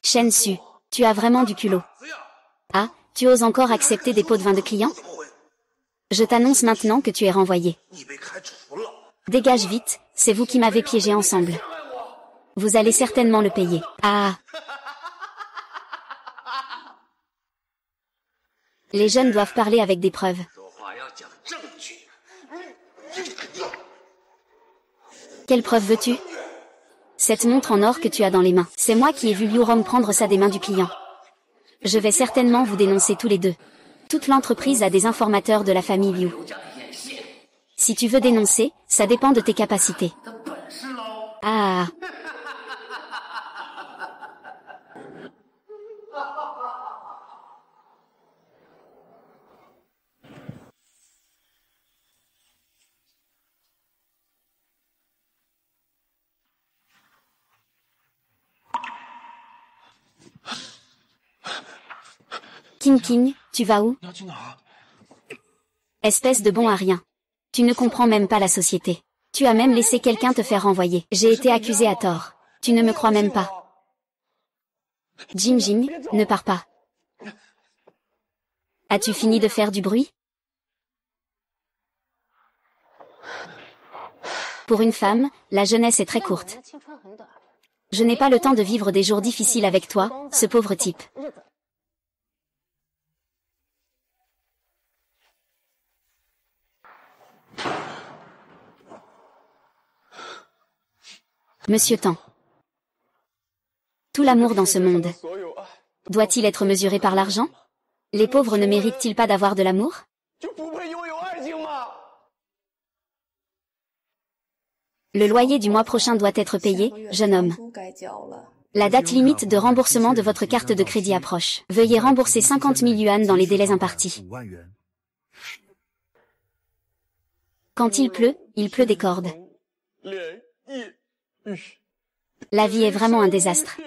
Shen Su, tu as vraiment du culot. Ah, tu oses encore accepter des pots de vin de clients? Je t'annonce maintenant que tu es renvoyé. Dégage vite, c'est vous qui m'avez piégé ensemble. Vous allez certainement le payer. Ah! Les jeunes doivent parler avec des preuves. Quelle preuve veux-tu? Cette montre en or que tu as dans les mains. C'est moi qui ai vu Liu Rong prendre ça des mains du client. Je vais certainement vous dénoncer tous les deux. Toute l'entreprise a des informateurs de la famille Liu. Si tu veux dénoncer, ça dépend de tes capacités. Ah. King King, tu vas où? Espèce de bon à rien. Tu ne comprends même pas la société. Tu as même laissé quelqu'un te faire renvoyer. J'ai été accusé à tort. Tu ne me crois même pas. Jing Jing, ne pars pas. As-tu fini de faire du bruit? Pour une femme, la jeunesse est très courte. Je n'ai pas le temps de vivre des jours difficiles avec toi, ce pauvre type. Monsieur Tan. Tout l'amour dans ce monde. Doit-il être mesuré par l'argent? Les pauvres ne méritent-ils pas d'avoir de l'amour? Le loyer du mois prochain doit être payé, jeune homme. La date limite de remboursement de votre carte de crédit approche. Veuillez rembourser 50 000 yuan dans les délais impartis. Quand il pleut des cordes. La vie est vraiment un désastre.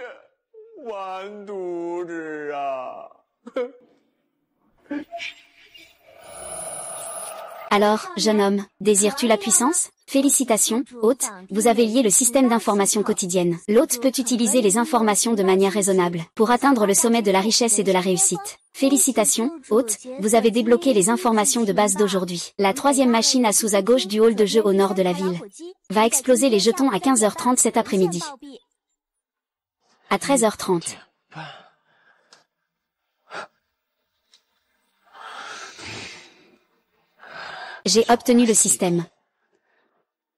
Alors, jeune homme, désires-tu la puissance? Félicitations, hôte, vous avez lié le système d'information quotidienne. L'hôte peut utiliser les informations de manière raisonnable pour atteindre le sommet de la richesse et de la réussite. Félicitations, hôte, vous avez débloqué les informations de base d'aujourd'hui. La troisième machine à sous à gauche du hall de jeu au nord de la ville va exploser les jetons à 15h30 cet après-midi. À 13h30. J'ai obtenu le système.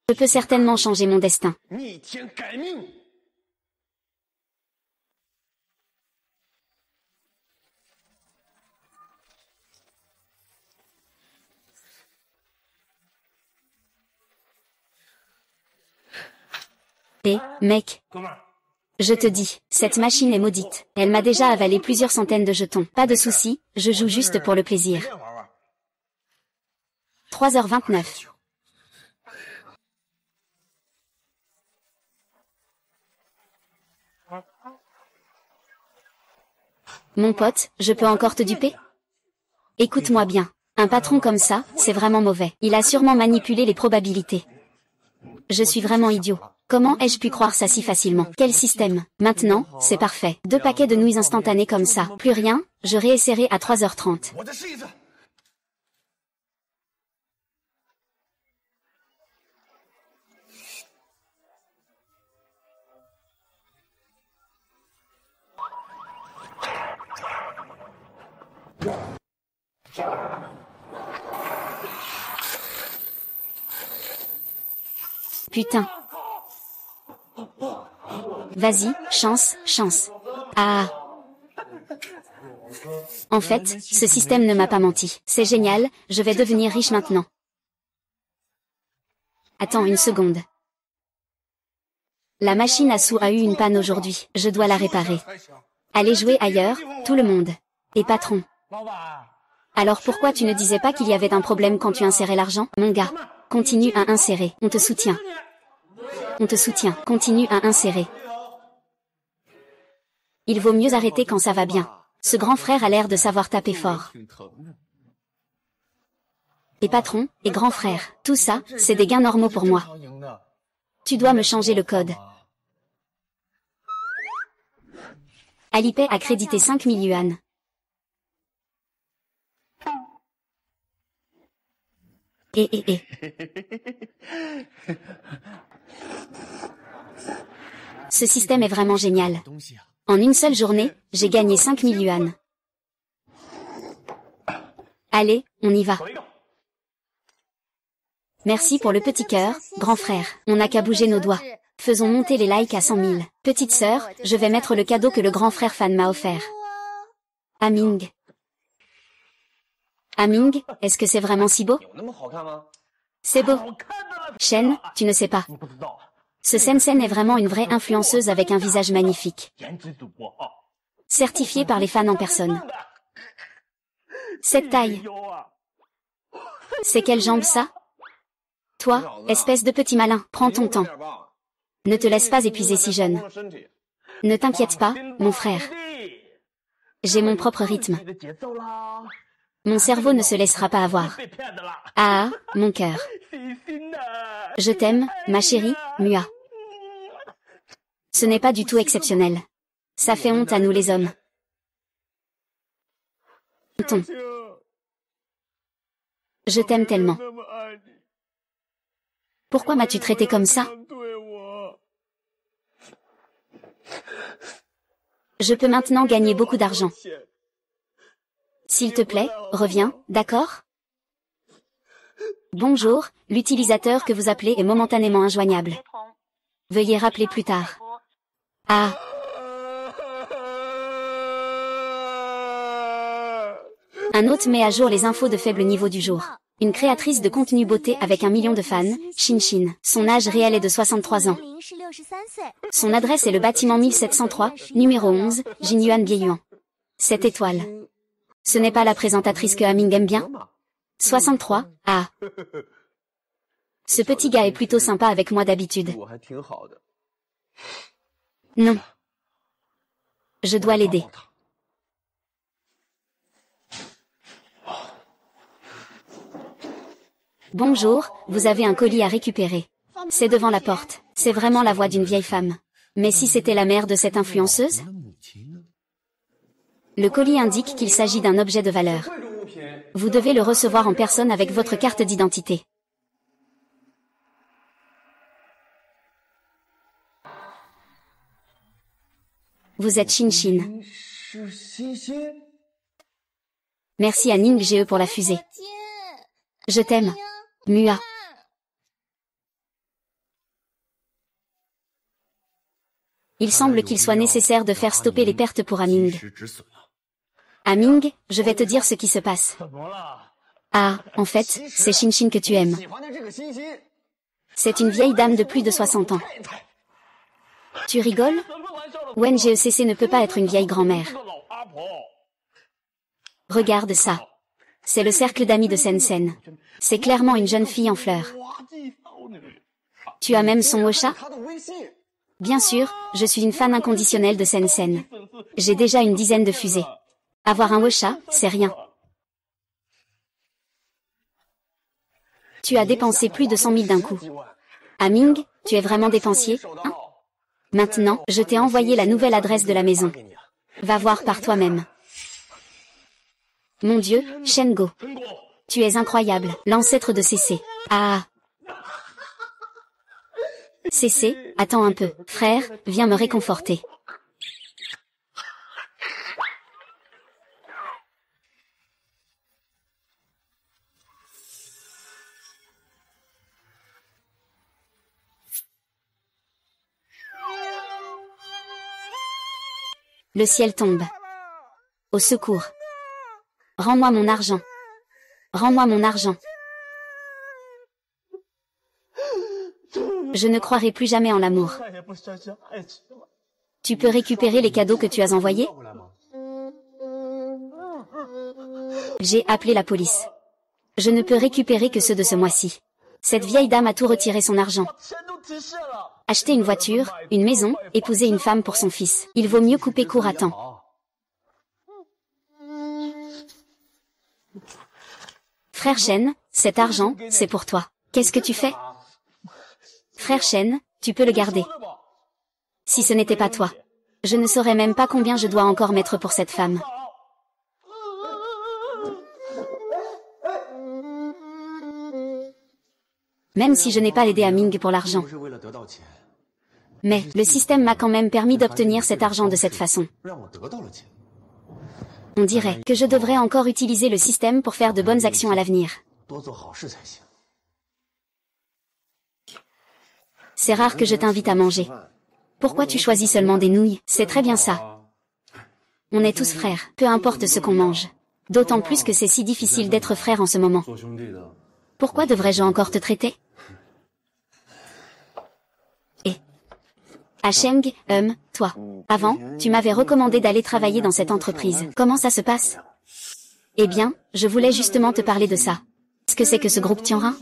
Je peux certainement changer mon destin. Hé, mec. Je te dis, cette machine est maudite. Elle m'a déjà avalé plusieurs centaines de jetons. Pas de souci, je joue juste pour le plaisir. 3h29. Mon pote, je peux encore te duper? Écoute-moi bien. Un patron comme ça, c'est vraiment mauvais. Il a sûrement manipulé les probabilités. Je suis vraiment idiot. Comment ai-je pu croire ça si facilement? Quel système? Maintenant, c'est parfait. 2 paquets de nouilles instantanées comme ça. Plus rien, je réessayerai à 3h30. Putain. Vas-y, chance, chance. Ah. En fait, ce système ne m'a pas menti. C'est génial, je vais devenir riche maintenant. Attends une seconde. La machine à sous a eu une panne aujourd'hui, je dois la réparer. Allez jouer ailleurs, tout le monde. Et patron. Alors pourquoi tu ne disais pas qu'il y avait un problème quand tu insérais l'argent? Mon gars, continue à insérer, on te soutient. On te soutient, continue à insérer. Il vaut mieux arrêter quand ça va bien. Ce grand frère a l'air de savoir taper fort. Et patron, et grand frère, tout ça, c'est des gains normaux pour moi. Tu dois me changer le code. Alipay a crédité 5000 yuan. Et. Ce système est vraiment génial. En une seule journée, j'ai gagné 5000 yuan. Allez, on y va. Merci pour le petit cœur, grand frère. On n'a qu'à bouger nos doigts. Faisons monter les likes à 100 000. Petite sœur, je vais mettre le cadeau que le grand frère fan m'a offert. Aming. Aming, est-ce que c'est vraiment si beau? C'est beau. Shen, tu ne sais pas. Ce Sensen est vraiment une vraie influenceuse avec un visage magnifique. Certifiée par les fans en personne. Cette taille. C'est quelle jambe ça? Toi, espèce de petit malin, prends ton temps. Ne te laisse pas épuiser si jeune. Ne t'inquiète pas, mon frère. J'ai mon propre rythme. Mon cerveau ne se laissera pas avoir. Ah, mon cœur. Je t'aime, ma chérie, Mua. Ce n'est pas du tout exceptionnel. Ça fait honte à nous les hommes. Ton. Je t'aime tellement. Pourquoi m'as-tu traité comme ça? Je peux maintenant gagner beaucoup d'argent. S'il te plaît, reviens, d'accord? Bonjour, l'utilisateur que vous appelez est momentanément injoignable. Veuillez rappeler plus tard. Ah. Un hôte met à jour les infos de faible niveau du jour. Une créatrice de contenu beauté avec 1 million de fans, Xin. Son âge réel est de 63 ans. Son adresse est le bâtiment 1703, numéro 11, Jinyuan Bieyuan. 7 étoiles. Ce n'est pas la présentatrice que Aming aime bien? 63, ah. Ce petit gars est plutôt sympa avec moi d'habitude. Non. Je dois l'aider. Bonjour, vous avez un colis à récupérer. C'est devant la porte. C'est vraiment la voix d'une vieille femme. Mais si c'était la mère de cette influenceuse? Le colis indique qu'il s'agit d'un objet de valeur. Vous devez le recevoir en personne avec votre carte d'identité. Vous êtes Xin. Merci à Ning GE pour la fusée. Je t'aime. Mua. Il semble qu'il soit nécessaire de faire stopper les pertes pour Aming. Aming, je vais te dire ce qui se passe. Ah, en fait, c'est Xin que tu aimes. C'est une vieille dame de plus de 60 ans. Tu rigoles? WenGECC ne peut pas être une vieille grand-mère. Regarde ça. C'est le cercle d'amis de Sensen. C'est clairement une jeune fille en fleurs. Tu as même son WeChat? Bien sûr, je suis une fan inconditionnelle de Sensen. J'ai déjà une dizaine de fusées. Avoir un WeChat, c'est rien. Tu as dépensé plus de 100 000 d'un coup. Aming, tu es vraiment dépensier, hein? Maintenant, je t'ai envoyé la nouvelle adresse de la maison. Va voir par toi-même. Mon Dieu, Shengo. Tu es incroyable, l'ancêtre de CC. Ah. CC, attends un peu. Frère, viens me réconforter. Le ciel tombe. Au secours. Rends-moi mon argent. Rends-moi mon argent. Je ne croirai plus jamais en l'amour. Tu peux récupérer les cadeaux que tu as envoyés? J'ai appelé la police. Je ne peux récupérer que ceux de ce mois-ci. Cette vieille dame a tout retiré son argent. Acheter une voiture, une maison, épouser une femme pour son fils. Il vaut mieux couper court à temps. Frère Shen, cet argent, c'est pour toi. Qu'est-ce que tu fais? Frère Shen, tu peux le garder. Si ce n'était pas toi. Je ne saurais même pas combien je dois encore mettre pour cette femme. Même si je n'ai pas aidé à Ming pour l'argent. Mais, le système m'a quand même permis d'obtenir cet argent de cette façon. On dirait que je devrais encore utiliser le système pour faire de bonnes actions à l'avenir. C'est rare que je t'invite à manger. Pourquoi tu choisis seulement des nouilles? C'est très bien ça. On est tous frères, peu importe ce qu'on mange. D'autant plus que c'est si difficile d'être frère en ce moment. Pourquoi devrais-je encore te traiter? Et Cheng, toi. Avant, tu m'avais recommandé d'aller travailler dans cette entreprise. Comment ça se passe? Eh bien, je voulais justement te parler de ça. Qu'est-ce que c'est que ce groupe Tianrin?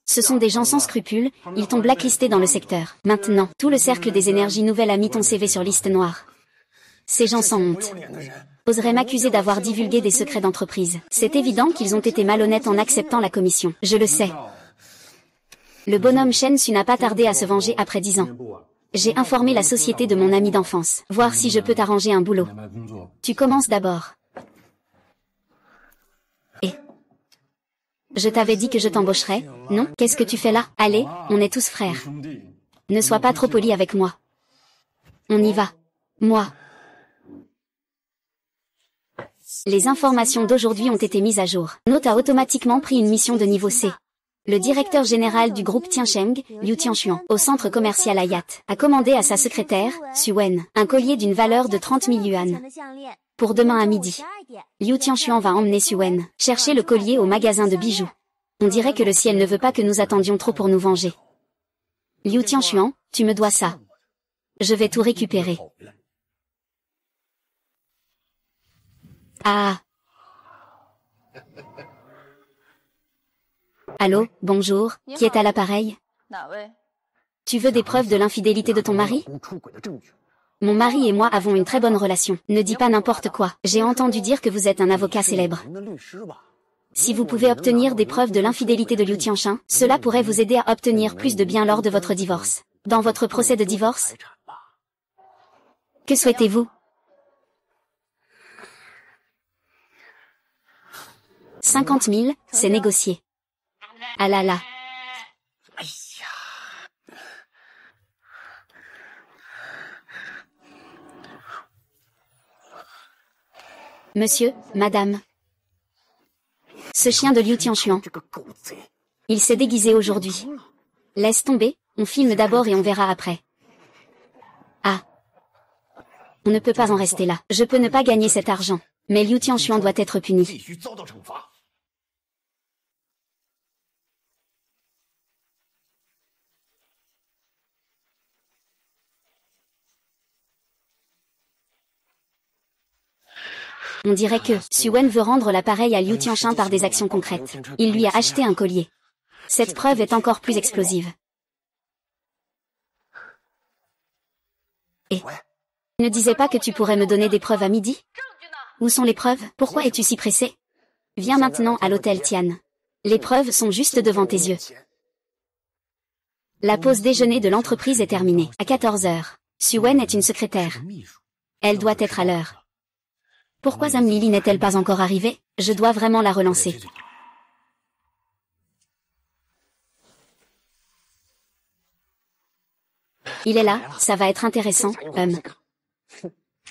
Ce sont des gens sans scrupules, ils t'ont blacklisté dans le secteur. Maintenant, tout le cercle des énergies nouvelles a mis ton CV sur liste noire. Ces gens sans honte oseraient m'accuser d'avoir divulgué des secrets d'entreprise. C'est évident qu'ils ont été malhonnêtes en acceptant la commission. Je le sais. Le bonhomme Shen Su n'a pas tardé à se venger après 10 ans. J'ai informé la société de mon ami d'enfance. Voir si je peux t'arranger un boulot. Tu commences d'abord. Et je t'avais dit que je t'embaucherais, non? Qu'est-ce que tu fais là? Allez, on est tous frères. Ne sois pas trop poli avec moi. On y va. Moi. Les informations d'aujourd'hui ont été mises à jour. Note a automatiquement pris une mission de niveau C. Le directeur général du groupe Tiansheng, Liu Tianxuan, au centre commercial Hayat, a commandé à sa secrétaire, Su Wen, un collier d'une valeur de 30 000 yuan. Pour demain à midi. Liu Tianxuan va emmener Su Wen chercher le collier au magasin de bijoux. On dirait que le ciel ne veut pas que nous attendions trop pour nous venger. Liu Tianxuan, tu me dois ça. Je vais tout récupérer. Ah. Allô, bonjour, qui est à l'appareil? Tu veux des preuves de l'infidélité de ton mari? Mon mari et moi avons une très bonne relation. Ne dis pas n'importe quoi. J'ai entendu dire que vous êtes un avocat célèbre. Si vous pouvez obtenir des preuves de l'infidélité de Liu Tianxuan, cela pourrait vous aider à obtenir plus de biens lors de votre divorce. Dans votre procès de divorce? Que souhaitez-vous? 50 000, c'est négocié. Ah là là. Monsieur, madame. Ce chien de Liu Tianxuan. Il s'est déguisé aujourd'hui. Laisse tomber, on filme d'abord et on verra après. Ah. On ne peut pas en rester là. Je peux ne pas gagner cet argent. Mais Liu Tianxuan doit être puni. On dirait que Su Wen veut rendre l'appareil à Liu Tianxuan par des actions concrètes. Il lui a acheté un collier. Cette preuve est encore plus explosive. Et ne disais pas que tu pourrais me donner des preuves à midi? Où sont les preuves? Pourquoi es-tu si pressé? Viens maintenant à l'hôtel Tian. Les preuves sont juste devant tes yeux. La pause déjeuner de l'entreprise est terminée. À 14 heures. Su Wen est une secrétaire. Elle doit être à l'heure. Pourquoi Zhang Lili n'est-elle pas encore arrivée? Je dois vraiment la relancer. Il est là, ça va être intéressant,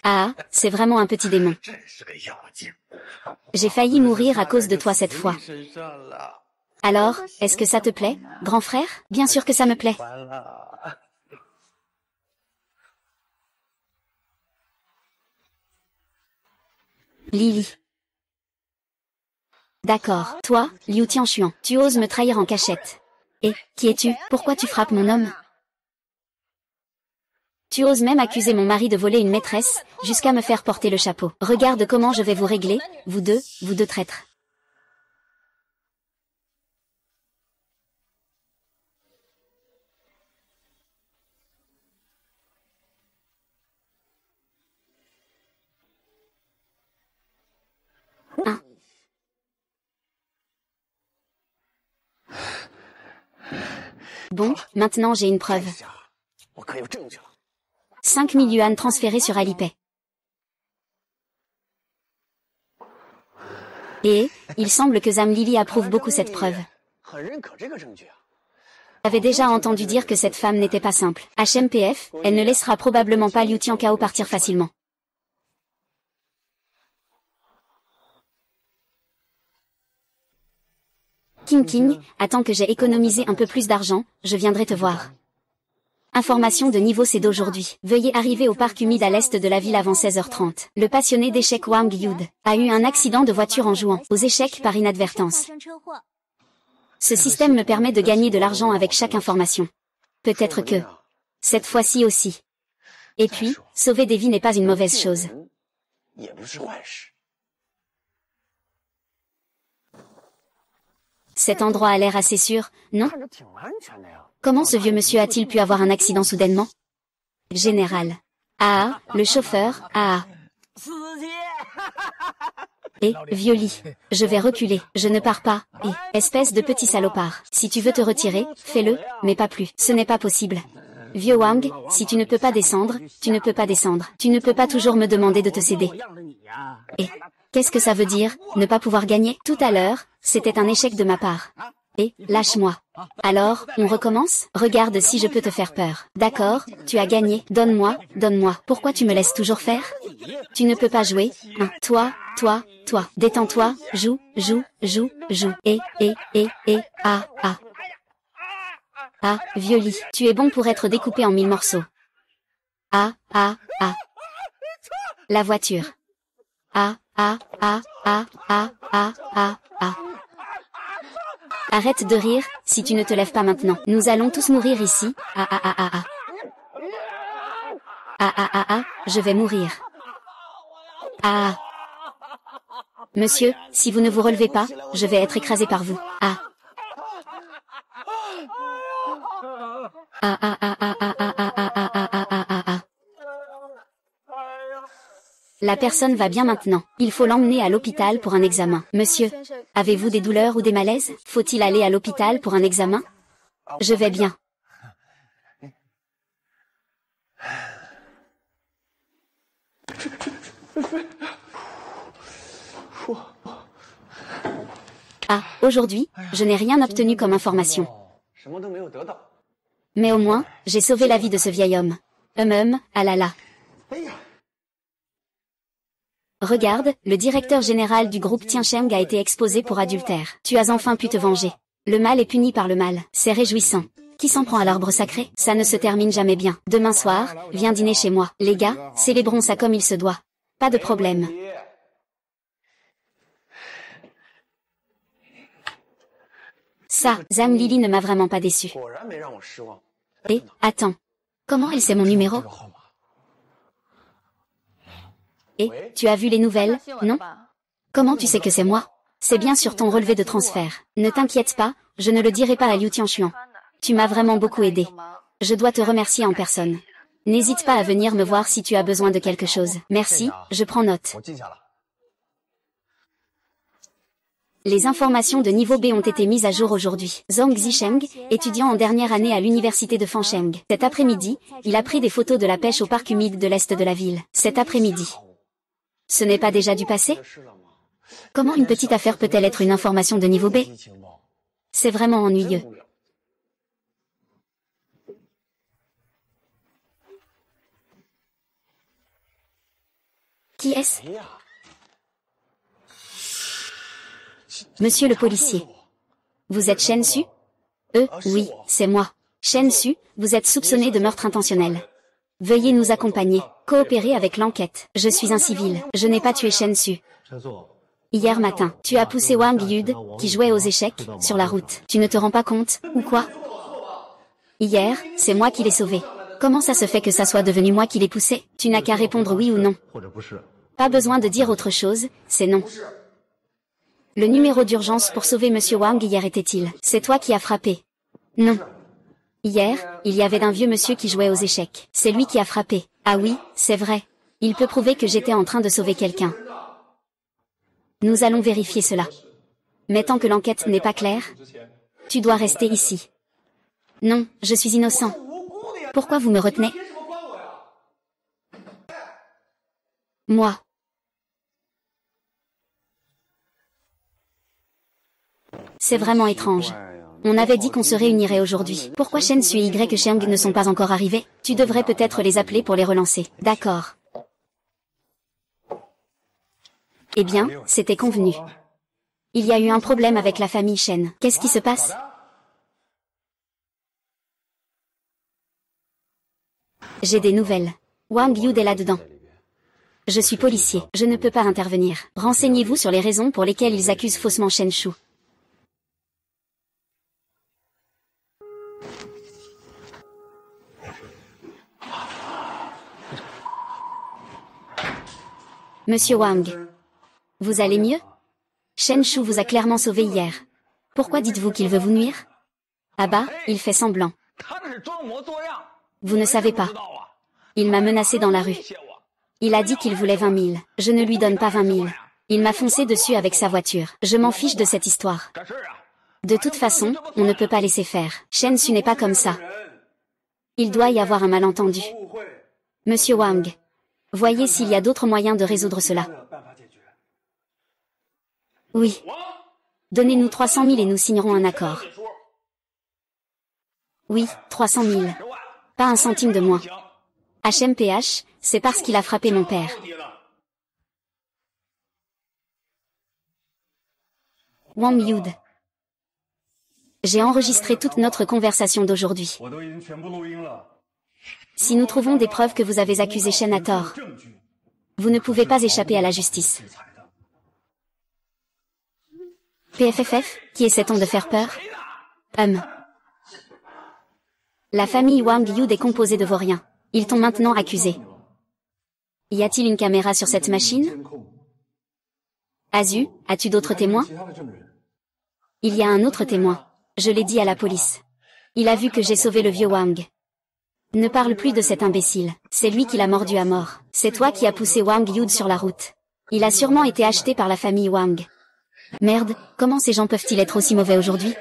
Ah, c'est vraiment un petit démon. J'ai failli mourir à cause de toi cette fois. Alors, est-ce que ça te plaît, grand frère? Bien sûr que ça me plaît. Lily. D'accord, toi, Liu Tianxuan, tu oses me trahir en cachette. Et, qui es-tu? Pourquoi tu frappes mon homme? Tu oses même accuser mon mari de voler une maîtresse, jusqu'à me faire porter le chapeau. Regarde comment je vais vous régler, vous deux traîtres. Bon, maintenant j'ai une preuve. 5 000 yuan transférés sur Alipay. Et, il semble que Zhang Lili approuve beaucoup cette preuve. J'avais déjà entendu dire que cette femme n'était pas simple. HMPF, elle ne laissera probablement pas Liu Tiankao partir facilement. King, attends que j'ai économisé un peu plus d'argent, je viendrai te voir. Information de niveau C d'aujourd'hui. Veuillez arriver au parc humide à l'est de la ville avant 16h30. Le passionné d'échecs Wang Yud a eu un accident de voiture en jouant aux échecs par inadvertance. Ce système me permet de gagner de l'argent avec chaque information. Peut-être que cette fois-ci aussi. Et puis, sauver des vies n'est pas une mauvaise chose. Cet endroit a l'air assez sûr, non? Comment ce vieux monsieur a-t-il pu avoir un accident soudainement? Général. Ah, le chauffeur, ah. Et, Violi. Je vais reculer, je ne pars pas, et, espèce de petit salopard. Si tu veux te retirer, fais-le, mais pas plus. Ce n'est pas possible. Vieux Wang, si tu ne peux pas descendre, tu ne peux pas descendre. Tu ne peux pas toujours me demander de te céder. Et, qu'est-ce que ça veut dire, ne pas pouvoir gagner? Tout à l'heure, c'était un échec de ma part. Et, lâche-moi. Alors, on recommence? Regarde si je peux te faire peur. D'accord, tu as gagné, donne-moi, donne-moi. Pourquoi tu me laisses toujours faire? Tu ne peux pas jouer, hein, toi, détends-toi, joue, et, ah. Ah, Violi, tu es bon pour être découpé en 1000 morceaux. Ah. La voiture. Ah. Arrête de rire, si tu ne te lèves pas maintenant. Nous allons tous mourir ici. Ah. Je vais mourir. Ah. Monsieur, si vous ne vous relevez pas, je vais être écrasé par vous. Ah. La personne va bien maintenant. Il faut l'emmener à l'hôpital pour un examen. Monsieur, avez-vous des douleurs ou des malaises? Faut-il aller à l'hôpital pour un examen? Je vais bien. Ah, aujourd'hui, je n'ai rien obtenu comme information. Mais au moins, j'ai sauvé la vie de ce vieil homme. Ah là là. Regarde, le directeur général du groupe Tiancheng a été exposé pour adultère. Tu as enfin pu te venger. Le mal est puni par le mal. C'est réjouissant. Qui s'en prend à l'arbre sacré? Ça ne se termine jamais bien. Demain soir, viens dîner chez moi. Les gars, célébrons ça comme il se doit. Pas de problème. Ça, Zhang Lili ne m'a vraiment pas déçu. Et, attends. Comment elle sait mon numéro? Et, tu as vu les nouvelles, non? Comment tu sais que c'est moi? C'est bien sur ton relevé de transfert. Ne t'inquiète pas, je ne le dirai pas à Liu Tianxuan. Tu m'as vraiment beaucoup aidé. Je dois te remercier en personne. N'hésite pas à venir me voir si tu as besoin de quelque chose. Merci, je prends note. Les informations de niveau B ont été mises à jour aujourd'hui. Zhang Zisheng, étudiant en dernière année à l'université de Fancheng. Cet après-midi, il a pris des photos de la pêche au parc humide de l'est de la ville. Cet après-midi. Ce n'est pas déjà du passé? Comment une petite affaire peut-elle être une information de niveau B? C'est vraiment ennuyeux. Qui est-ce? Monsieur le policier. Vous êtes Shen Su? Oui, c'est moi. Shen Su, vous êtes soupçonné de meurtre intentionnel. Veuillez nous accompagner, coopérer avec l'enquête. Je suis un civil, je n'ai pas tué Shen Su. Hier matin, tu as poussé Wang Yud, qui jouait aux échecs, sur la route. Tu ne te rends pas compte, ou quoi? Hier, c'est moi qui l'ai sauvé. Comment ça se fait que ça soit devenu moi qui l'ai poussé? Tu n'as qu'à répondre oui ou non. Pas besoin de dire autre chose, c'est non. Le numéro d'urgence pour sauver Monsieur Wang hier était-il? C'est toi qui as frappé. Non. Hier, il y avait un vieux monsieur qui jouait aux échecs. C'est lui qui a frappé. Ah oui, c'est vrai. Il peut prouver que j'étais en train de sauver quelqu'un. Nous allons vérifier cela. Mais tant que l'enquête n'est pas claire, tu dois rester ici. Non, je suis innocent. Pourquoi vous me retenez? Moi. C'est vraiment étrange. On avait dit qu'on se réunirait aujourd'hui. Pourquoi Shen Sui et Y Sheng ne sont pas encore arrivés? Tu devrais peut-être les appeler pour les relancer. D'accord. Eh bien, c'était convenu. Il y a eu un problème avec la famille Shen. Qu'est-ce qui se passe? J'ai des nouvelles. Wang Yud est là-dedans. Je suis policier. Je ne peux pas intervenir. Renseignez-vous sur les raisons pour lesquelles ils accusent faussement Shen Shu. Monsieur Wang. Vous allez mieux? Shen Shu vous a clairement sauvé hier. Pourquoi dites-vous qu'il veut vous nuire? Ah bah, il fait semblant. Vous ne savez pas. Il m'a menacé dans la rue. Il a dit qu'il voulait 20 000. Je ne lui donne pas 20 000. Il m'a foncé dessus avec sa voiture. Je m'en fiche de cette histoire. De toute façon, on ne peut pas laisser faire. Shen Shu n'est pas comme ça. Il doit y avoir un malentendu. Monsieur Wang. Voyez s'il y a d'autres moyens de résoudre cela. Oui. Donnez-nous 300 000 et nous signerons un accord. Oui, 300 000. Pas un centime de moins. HMPH, c'est parce qu'il a frappé mon père. Wang Yud. J'ai enregistré toute notre conversation d'aujourd'hui. Si nous trouvons des preuves que vous avez accusé Shen à tort, vous ne pouvez pas échapper à la justice. PFFF, qui essaie-t-on de faire peur? La famille Wang Yud est composée de vauriens. Ils t'ont maintenant accusé. Y a-t-il une caméra sur cette machine? Azu, as-tu d'autres témoins? Il y a un autre témoin. Je l'ai dit à la police. Il a vu que j'ai sauvé le vieux Wang. Ne parle plus de cet imbécile. C'est lui qui l'a mordu à mort. C'est toi qui as poussé Wang Yud sur la route. Il a sûrement été acheté par la famille Wang. Merde, comment ces gens peuvent-ils être aussi mauvais aujourd'hui?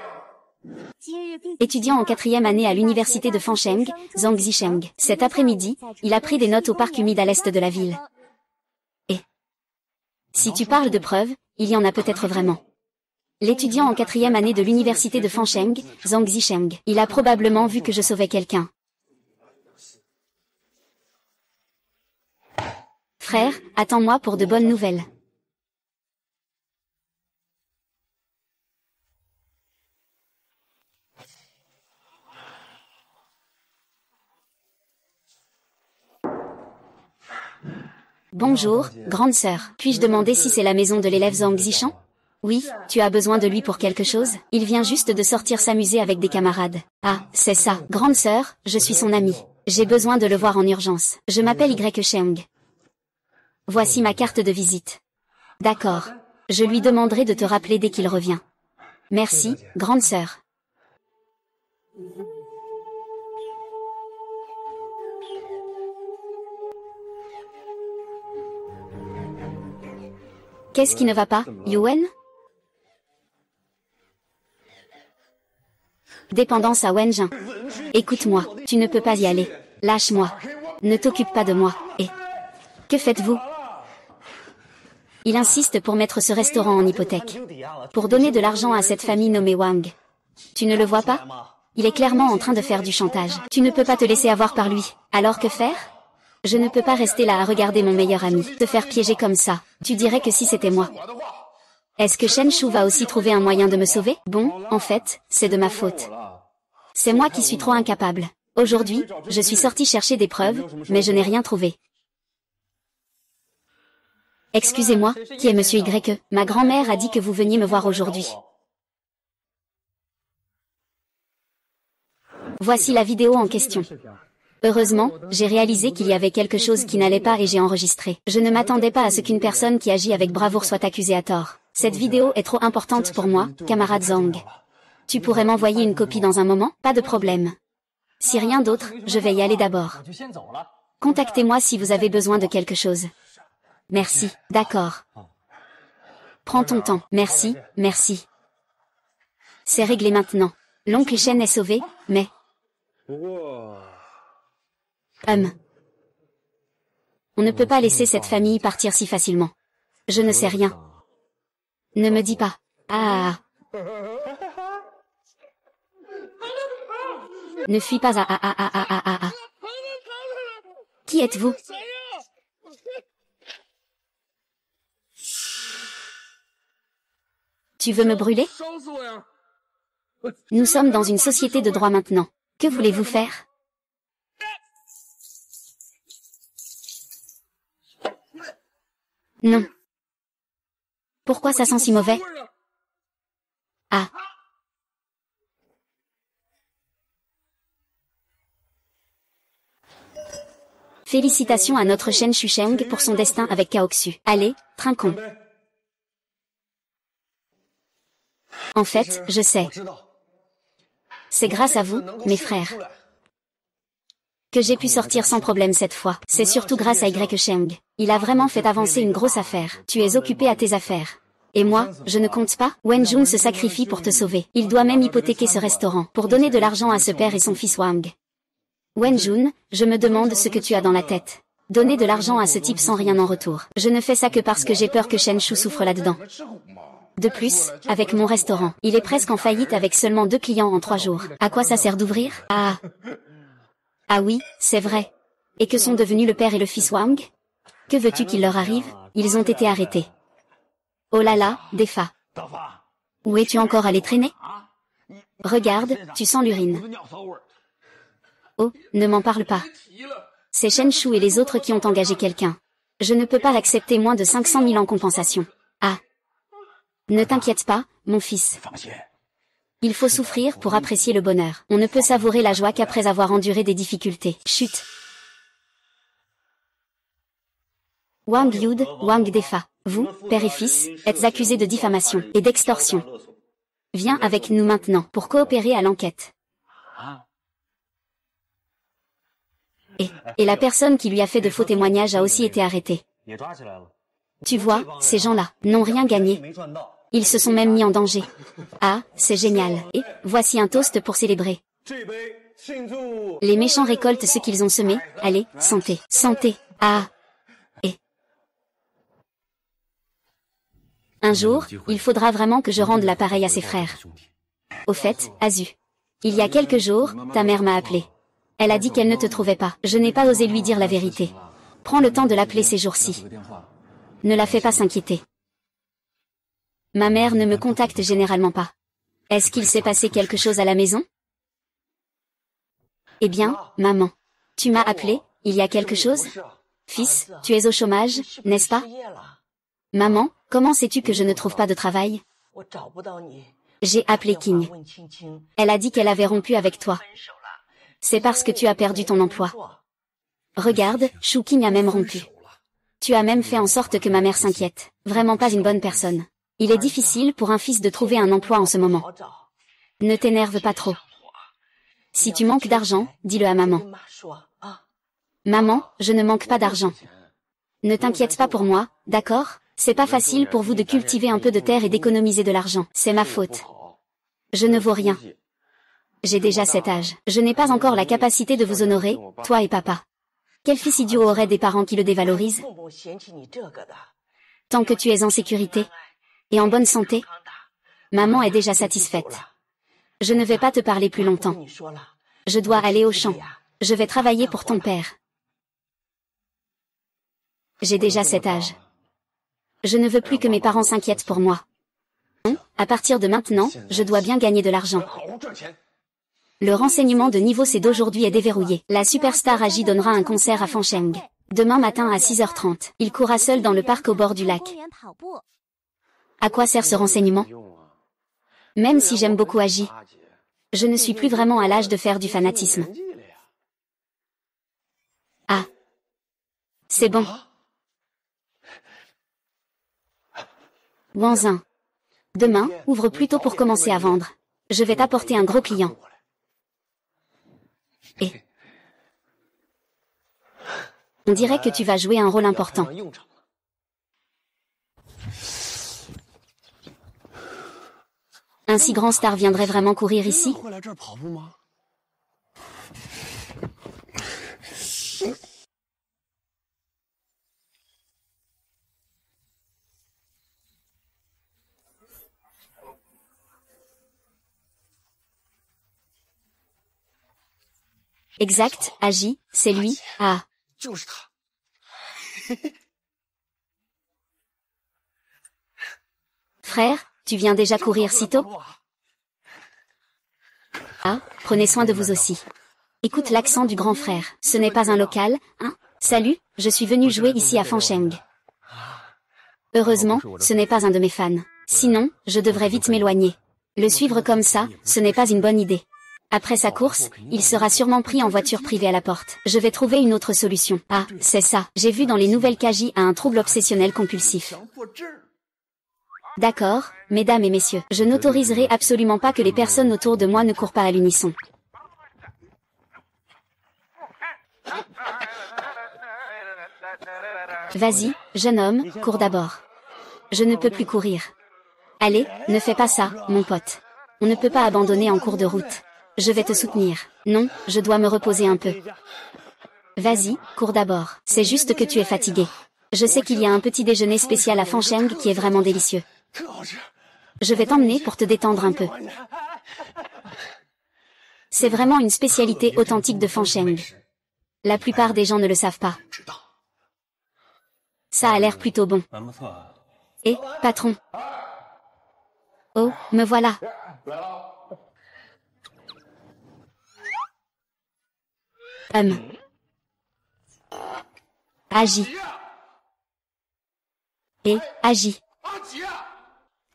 Étudiant en 4e année à l'université de Fancheng, Zhang Zisheng. Cet après-midi, il a pris des notes au parc humide à l'est de la ville. Et si tu parles de preuves, il y en a peut-être vraiment. L'étudiant en 4e année de l'université de Fancheng, Zhang Zisheng. Il a probablement vu que je sauvais quelqu'un. Frère, attends-moi pour de bonnes nouvelles. Bonjour, grande sœur. Puis-je demander si c'est la maison de l'élève Zhang Zishan? Oui, tu as besoin de lui pour quelque chose? Il vient juste de sortir s'amuser avec des camarades. Ah, c'est ça. Grande sœur, je suis son amie. J'ai besoin de le voir en urgence. Je m'appelle Y Sheng. Voici ma carte de visite. D'accord. Je lui demanderai de te rappeler dès qu'il revient. Merci, grande sœur. Qu'est-ce qui ne va pas, Yuen? Dépendance à Wenjin. Écoute-moi, tu ne peux pas y aller. Lâche-moi. Ne t'occupe pas de moi. Et que faites-vous? Il insiste pour mettre ce restaurant en hypothèque. Pour donner de l'argent à cette famille nommée Wang. Tu ne le vois pas? Il est clairement en train de faire du chantage. Tu ne peux pas te laisser avoir par lui. Alors que faire? Je ne peux pas rester là à regarder mon meilleur ami te faire piéger comme ça. Tu dirais que si c'était moi. Est-ce que Shen Shu va aussi trouver un moyen de me sauver? Bon, en fait, c'est de ma faute. C'est moi qui suis trop incapable. Aujourd'hui, je suis sorti chercher des preuves, mais je n'ai rien trouvé. Excusez-moi, qui est Monsieur Y? Ma grand-mère a dit que vous veniez me voir aujourd'hui. Voici la vidéo en question. Heureusement, j'ai réalisé qu'il y avait quelque chose qui n'allait pas et j'ai enregistré. Je ne m'attendais pas à ce qu'une personne qui agit avec bravoure soit accusée à tort. Cette vidéo est trop importante pour moi, camarade Zhang. Tu pourrais m'envoyer une copie dans un moment? Pas de problème. Si rien d'autre, je vais y aller d'abord. Contactez-moi si vous avez besoin de quelque chose. Merci, d'accord. Prends ton temps. Merci, merci. C'est réglé maintenant. L'oncle Shen est sauvé, mais... On ne peut pas laisser cette famille partir si facilement. Je ne sais rien. Ne me dis pas. Ah. Ne fuis pas. Ah. Qui êtes-vous? Tu veux me brûler? Nous sommes dans une société de droit maintenant. Que voulez-vous faire? Non. Pourquoi ça sent si mauvais? Ah. Félicitations à notre Chen Shusheng pour son destin avec Kaoxu. Allez, trinquons. En fait, je sais. C'est grâce à vous, mes frères, que j'ai pu sortir sans problème cette fois. C'est surtout grâce à Y Sheng. Il a vraiment fait avancer une grosse affaire. Tu es occupé à tes affaires. Et moi, je ne compte pas. Wen Jun se sacrifie pour te sauver. Il doit même hypothéquer ce restaurant pour donner de l'argent à ce père et son fils Wang. Wen Jun, je me demande ce que tu as dans la tête. Donner de l'argent à ce type sans rien en retour. Je ne fais ça que parce que j'ai peur que Shen Shu souffre là-dedans. De plus, avec mon restaurant, il est presque en faillite avec seulement 2 clients en 3 jours. À quoi ça sert d'ouvrir? Ah. Ah oui, c'est vrai. Et que sont devenus le père et le fils Wang? Que veux-tu qu'il leur arrive? Ils ont été arrêtés. Oh là là, Defa. Où es-tu encore allé traîner? Regarde, tu sens l'urine. Oh, ne m'en parle pas. C'est Shen Shu et les autres qui ont engagé quelqu'un. Je ne peux pas accepter moins de 500 000 en compensation. Ah. Ne t'inquiète pas, mon fils. Il faut souffrir pour apprécier le bonheur. On ne peut savourer la joie qu'après avoir enduré des difficultés. Chut. Wang Yud, Wang Defa, vous, père et fils, êtes accusés de diffamation et d'extorsion. Viens avec nous maintenant pour coopérer à l'enquête. Et la personne qui lui a fait de faux témoignages a aussi été arrêtée. Tu vois, ces gens-là n'ont rien gagné. Ils se sont même mis en danger. Ah, c'est génial. Et voici un toast pour célébrer. Les méchants récoltent ce qu'ils ont semé. Allez, santé, santé. Ah. Et un jour, il faudra vraiment que je rende l'appareil à ses frères. Au fait, Azu, il y a quelques jours, ta mère m'a appelé. Elle a dit qu'elle ne te trouvait pas. Je n'ai pas osé lui dire la vérité. Prends le temps de l'appeler ces jours-ci. Ne la fais pas s'inquiéter. Ma mère ne me contacte généralement pas. Est-ce qu'il s'est passé quelque chose à la maison? Eh bien, maman. Tu m'as appelé, il y a quelque chose? Fils, tu es au chômage, n'est-ce pas? Maman, comment sais-tu que je ne trouve pas de travail? J'ai appelé King. Elle a dit qu'elle avait rompu avec toi. C'est parce que tu as perdu ton emploi. Regarde, Shu King a même rompu. Tu as même fait en sorte que ma mère s'inquiète. Vraiment pas une bonne personne. Il est difficile pour un fils de trouver un emploi en ce moment. Ne t'énerve pas trop. Si tu manques d'argent, dis-le à maman. Maman, je ne manque pas d'argent. Ne t'inquiète pas pour moi, d'accord? C'est pas facile pour vous de cultiver un peu de terre et d'économiser de l'argent. C'est ma faute. Je ne vaux rien. J'ai déjà cet âge. Je n'ai pas encore la capacité de vous honorer, toi et papa. Quel fils idiot aurait des parents qui le dévalorisent? Tant que tu es en sécurité et en bonne santé, maman est déjà satisfaite. Je ne vais pas te parler plus longtemps. Je dois aller au champ. Je vais travailler pour ton père. J'ai déjà cet âge. Je ne veux plus que mes parents s'inquiètent pour moi. À partir de maintenant, je dois bien gagner de l'argent. Le renseignement de niveau C d'aujourd'hui est déverrouillé. La superstar Agi donnera un concert à Fancheng. Demain matin à 6h30. Il courra seul dans le parc au bord du lac. À quoi sert ce renseignement? Même si j'aime beaucoup Agi, je ne suis plus vraiment à l'âge de faire du fanatisme. Ah. C'est bon. Wanzin. Demain, ouvre plus tôt pour commencer à vendre. Je vais t'apporter un gros client. Et on dirait que tu vas jouer un rôle important. Un si grand star viendrait vraiment courir ici? Exact, Agi, c'est lui, ah. Frère, tu viens déjà courir si tôt? Ah, prenez soin de vous aussi. Écoute l'accent du grand frère. Ce n'est pas un local, hein? Salut, je suis venu jouer ici à Fancheng. Heureusement, ce n'est pas un de mes fans. Sinon, je devrais vite m'éloigner. Le suivre comme ça, ce n'est pas une bonne idée. Après sa course, il sera sûrement pris en voiture privée à la porte. Je vais trouver une autre solution. Ah, c'est ça. J'ai vu dans les nouvelles qu'Agi a un trouble obsessionnel compulsif. D'accord, mesdames et messieurs, je n'autoriserai absolument pas que les personnes autour de moi ne courent pas à l'unisson. Vas-y, jeune homme, cours d'abord. Je ne peux plus courir. Allez, ne fais pas ça, mon pote. On ne peut pas abandonner en cours de route. Je vais te soutenir. Non, je dois me reposer un peu. Vas-y, cours d'abord. C'est juste que tu es fatigué. Je sais qu'il y a un petit déjeuner spécial à Fancheng qui est vraiment délicieux. Je vais t'emmener pour te détendre un peu. C'est vraiment une spécialité authentique de Fancheng. La plupart des gens ne le savent pas. Ça a l'air plutôt bon. Eh, patron. Oh, me voilà. Agi. Eh, Agi.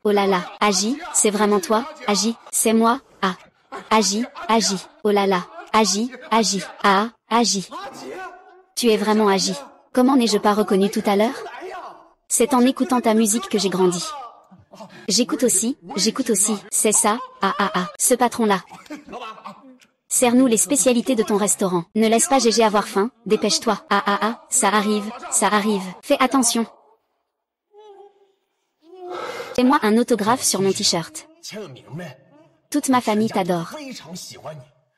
Oh là là, Agi, c'est vraiment toi? Agi, c'est moi? Ah. Agi, Agi. Oh là là, Agi, Agi. Ah, Agi. Tu es vraiment Agi. Comment n'ai-je pas reconnu tout à l'heure? C'est en écoutant ta musique que j'ai grandi. J'écoute aussi, c'est ça, ce patron-là. Sers-nous les spécialités de ton restaurant. Ne laisse pas Gégé avoir faim, dépêche-toi. Ça arrive. Fais attention. Fais-moi un autographe sur mon t-shirt. Toute ma famille t'adore.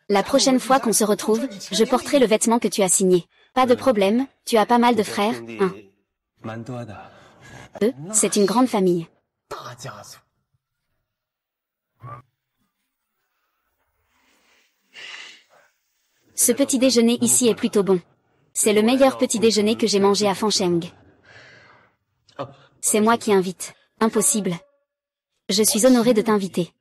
La prochaine fois qu'on se retrouve, je porterai le vêtement que tu as signé. Pas de problème, tu as pas mal de frères, hein? C'est une grande famille. Ce petit déjeuner ici est plutôt bon. C'est le meilleur petit déjeuner que j'ai mangé à Fancheng. C'est moi qui invite. Impossible. Je suis honoré de t'inviter.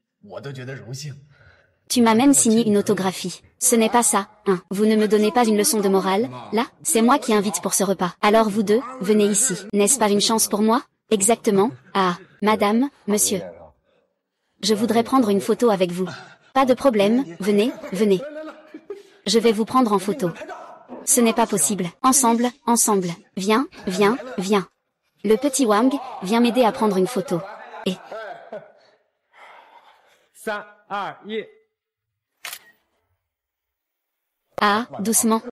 Tu m'as même signé une autographie. Ce n'est pas ça, hein. Vous ne me donnez pas une leçon de morale, là, c'est moi qui invite pour ce repas. Alors vous deux, venez ici. N'est-ce pas une chance pour moi? Exactement. Ah, madame, monsieur. Je voudrais prendre une photo avec vous. Pas de problème, venez. Je vais vous prendre en photo. Ce n'est pas possible. Ensemble. Viens. Le petit Wang, viens m'aider à prendre une photo. Et... 3, 2, 1. Ah, doucement.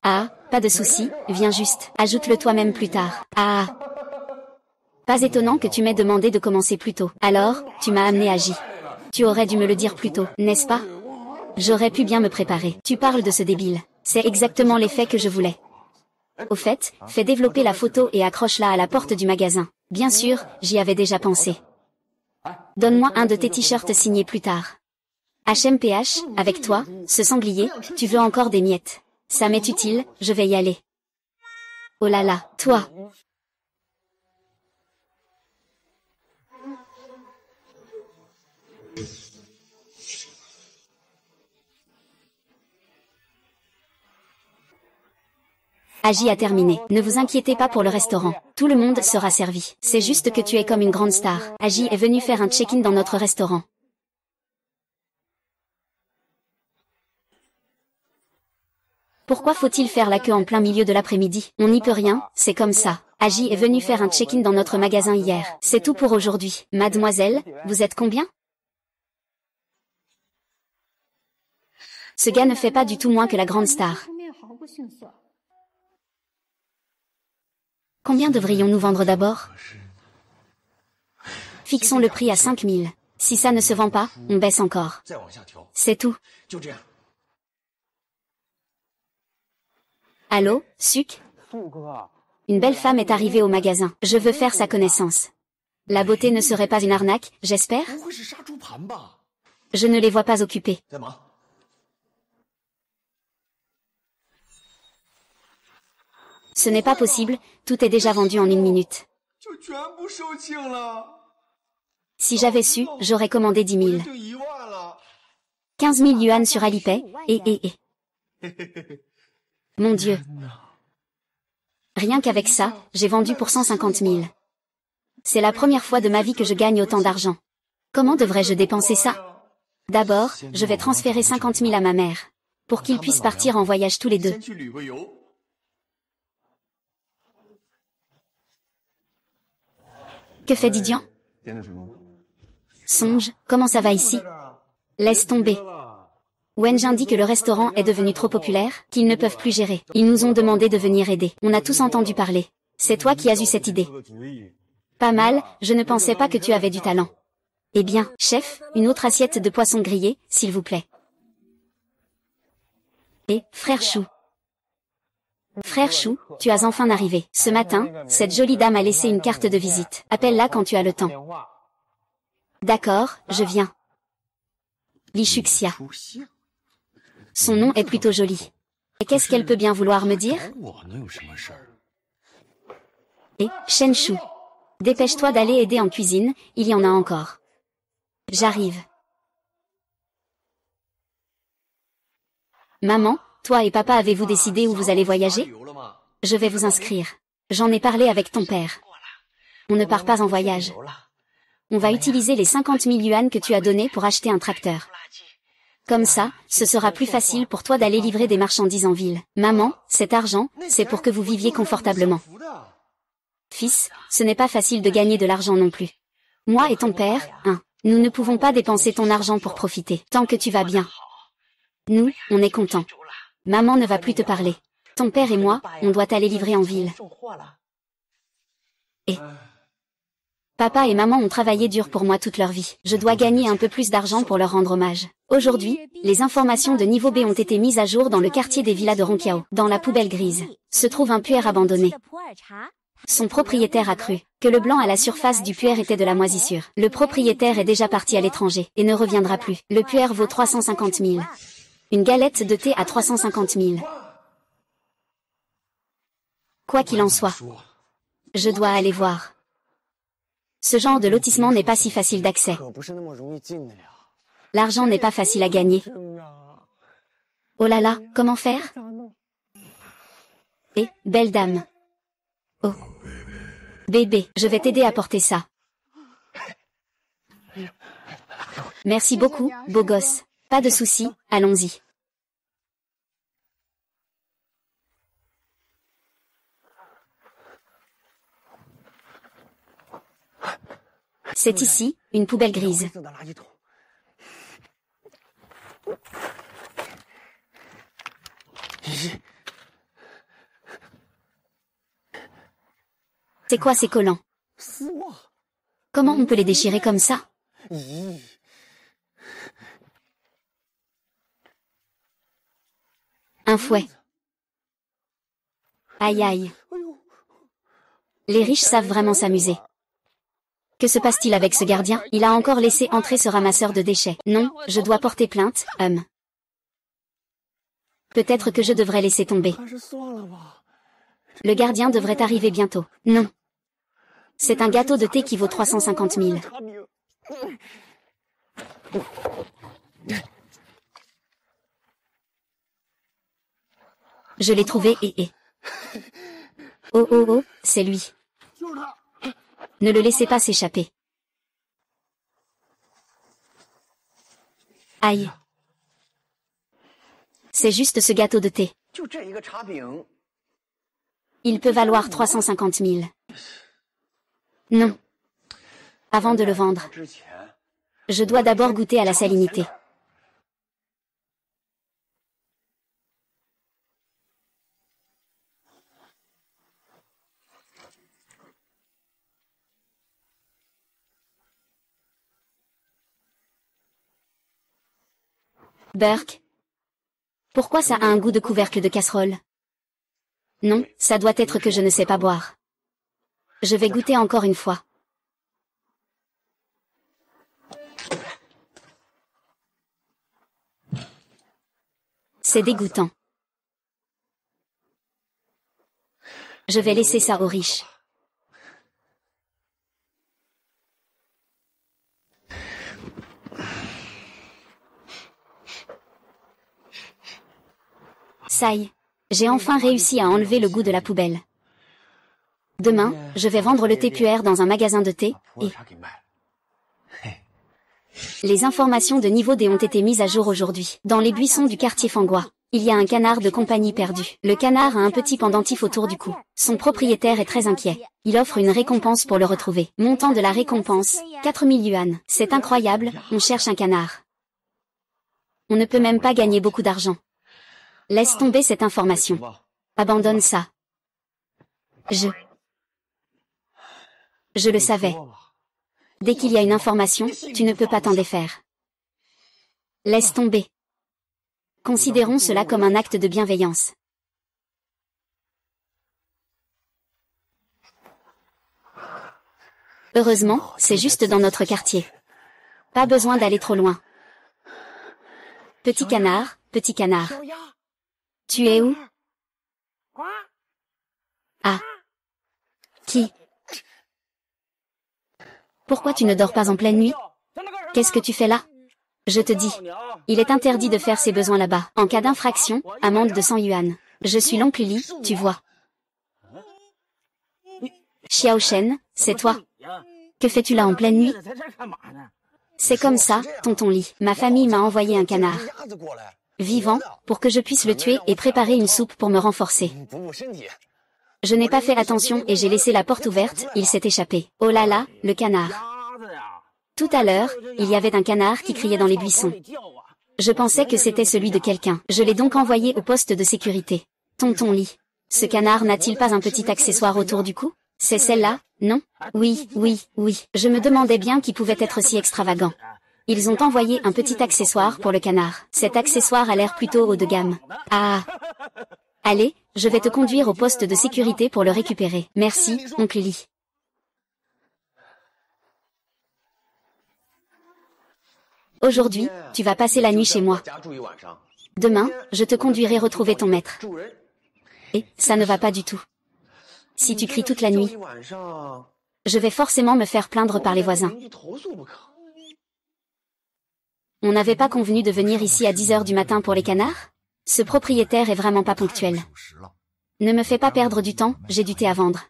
Ah, pas de souci, viens juste. Ajoute-le toi-même plus tard. Ah. Pas étonnant que tu m'aies demandé de commencer plus tôt. Alors, tu m'as amené à J. Tu aurais dû me le dire plus tôt, n'est-ce pas? J'aurais pu bien me préparer. Tu parles de ce débile. C'est exactement l'effet que je voulais. Au fait, fais développer la photo et accroche-la à la porte du magasin. Bien sûr, j'y avais déjà pensé. Donne-moi un de tes t-shirts signés plus tard. HMPH, avec toi, ce sanglier, tu veux encore des miettes. Ça m'est utile, je vais y aller. Oh là là, toi. Agi a terminé. Ne vous inquiétez pas pour le restaurant. Tout le monde sera servi. C'est juste que tu es comme une grande star. Agi est venu faire un check-in dans notre restaurant. Pourquoi faut-il faire la queue en plein milieu de l'après-midi? On n'y peut rien, c'est comme ça. Agi est venu faire un check-in dans notre magasin hier. C'est tout pour aujourd'hui. Mademoiselle, vous êtes combien? Ce gars ne fait pas du tout moins que la grande star. Combien devrions-nous vendre d'abord? Fixons le prix à 5000. Si ça ne se vend pas, on baisse encore. C'est tout. Allô, Suc? Une belle femme est arrivée au magasin. Je veux faire sa connaissance. La beauté ne serait pas une arnaque, j'espère? Je ne les vois pas occupés. Ce n'est pas possible, tout est déjà vendu en 1 minute. Si j'avais su, j'aurais commandé 10 000. 15 000 yuan sur Alipay, et. Mon Dieu. Rien qu'avec ça, j'ai vendu pour 150 000. C'est la première fois de ma vie que je gagne autant d'argent. Comment devrais-je dépenser ça? D'abord, je vais transférer 50 000 à ma mère, pour qu'ils puissent partir en voyage tous les deux. Que fait Didian? Songe, comment ça va ici? Laisse tomber. Wenjin dit que le restaurant est devenu trop populaire, qu'ils ne peuvent plus gérer. Ils nous ont demandé de venir aider. On a tous entendu parler. C'est toi qui as eu cette idée. Pas mal, je ne pensais pas que tu avais du talent. Eh bien, chef, une autre assiette de poisson grillé, s'il vous plaît. Et, frère Chou. Frère Chou, tu as enfin arrivé. Ce matin, cette jolie dame a laissé une carte de visite. Appelle-la quand tu as le temps. D'accord, je viens. Li Shuxia. Son nom est plutôt joli. Et qu'est-ce qu'elle peut bien vouloir me dire? Et, Shen Chou. Dépêche-toi d'aller aider en cuisine, il y en a encore. J'arrive. Maman, toi et papa avez-vous décidé où vous allez voyager? Je vais vous inscrire. J'en ai parlé avec ton père. On ne part pas en voyage. On va utiliser les 50 000 yuan que tu as donnés pour acheter un tracteur. Comme ça, ce sera plus facile pour toi d'aller livrer des marchandises en ville. Maman, cet argent, c'est pour que vous viviez confortablement. Fils, ce n'est pas facile de gagner de l'argent non plus. Moi et ton père, nous ne pouvons pas dépenser ton argent pour profiter. Tant que tu vas bien. Nous, on est contents. Maman ne va plus te parler. Ton père et moi, on doit aller livrer en ville. Et papa et maman ont travaillé dur pour moi toute leur vie. Je dois gagner un peu plus d'argent pour leur rendre hommage. Aujourd'hui, les informations de niveau B ont été mises à jour dans le quartier des villas de Ronqiao. Dans la poubelle grise, se trouve un puer abandonné. Son propriétaire a cru que le blanc à la surface du puer était de la moisissure. Le propriétaire est déjà parti à l'étranger et ne reviendra plus. Le puer vaut 350 000. Une galette de thé à 350 000. Quoi qu'il en soit, je dois aller voir. Ce genre de lotissement n'est pas si facile d'accès. L'argent n'est pas facile à gagner. Oh là là, comment faire? Eh, belle dame. Oh. Bébé, je vais t'aider à porter ça. Merci beaucoup, beau gosse. Pas de souci, allons-y. C'est ici, une poubelle grise. C'est quoi ces collants? Comment on peut les déchirer comme ça? Un fouet. Aïe aïe. Les riches savent vraiment s'amuser. Que se passe-t-il avec ce gardien? Il a encore laissé entrer ce ramasseur de déchets. Non, je dois porter plainte, Peut-être que je devrais laisser tomber. Le gardien devrait arriver bientôt. Non. C'est un gâteau de thé qui vaut 350 000. Je l'ai trouvé et... Oh oh oh, c'est lui. Ne le laissez pas s'échapper. Aïe. C'est juste ce gâteau de thé. Il peut valoir 350 000. Non. Avant de le vendre, je dois d'abord goûter à la salinité. Burke. Pourquoi ça a un goût de couvercle de casserole? Non, ça doit être que je ne sais pas boire. Je vais goûter encore une fois. C'est dégoûtant. Je vais laisser ça aux riches. Ça y est. J'ai enfin réussi à enlever le goût de la poubelle. Demain, je vais vendre le thé puer dans un magasin de thé, et... Les informations de niveau D ont été mises à jour aujourd'hui. Dans les buissons du quartier Fangua, il y a un canard de compagnie perdu. Le canard a un petit pendentif autour du cou. Son propriétaire est très inquiet. Il offre une récompense pour le retrouver. Montant de la récompense, 4000 yuan. C'est incroyable, on cherche un canard. On ne peut même pas gagner beaucoup d'argent. Laisse tomber cette information. Abandonne ça. Je le savais. Dès qu'il y a une information, tu ne peux pas t'en défaire. Laisse tomber. Considérons cela comme un acte de bienveillance. Heureusement, c'est juste dans notre quartier. Pas besoin d'aller trop loin. Petit canard, petit canard. Tu es où? Ah. Qui? Pourquoi tu ne dors pas en pleine nuit? Qu'est-ce que tu fais là? Je te dis. Il est interdit de faire ses besoins là-bas. En cas d'infraction, amende de 100 yuan. Je suis l'oncle Li, tu vois. Xiao Shen, c'est toi. Que fais-tu là en pleine nuit? C'est comme ça, tonton Li. Ma famille m'a envoyé un canard. Vivant, pour que je puisse le tuer et préparer une soupe pour me renforcer. Je n'ai pas fait attention et j'ai laissé la porte ouverte, il s'est échappé. Oh là là, le canard. Tout à l'heure, il y avait un canard qui criait dans les buissons. Je pensais que c'était celui de quelqu'un. Je l'ai donc envoyé au poste de sécurité. Tonton Li. Ce canard n'a-t-il pas un petit accessoire autour du cou? C'est celle-là, non? Oui, oui, oui. Je me demandais bien qui pouvait être si extravagant. Ils ont envoyé un petit accessoire pour le canard. Cet accessoire a l'air plutôt haut de gamme. Ah. Allez, je vais te conduire au poste de sécurité pour le récupérer. Merci, oncle Li. Aujourd'hui, tu vas passer la nuit chez moi. Demain, je te conduirai retrouver ton maître. Et, ça ne va pas du tout. Si tu cries toute la nuit, je vais forcément me faire plaindre par les voisins. On n'avait pas convenu de venir ici à 10 heures du matin pour les canards? Ce propriétaire est vraiment pas ponctuel. Ne me fais pas perdre du temps, j'ai du thé à vendre.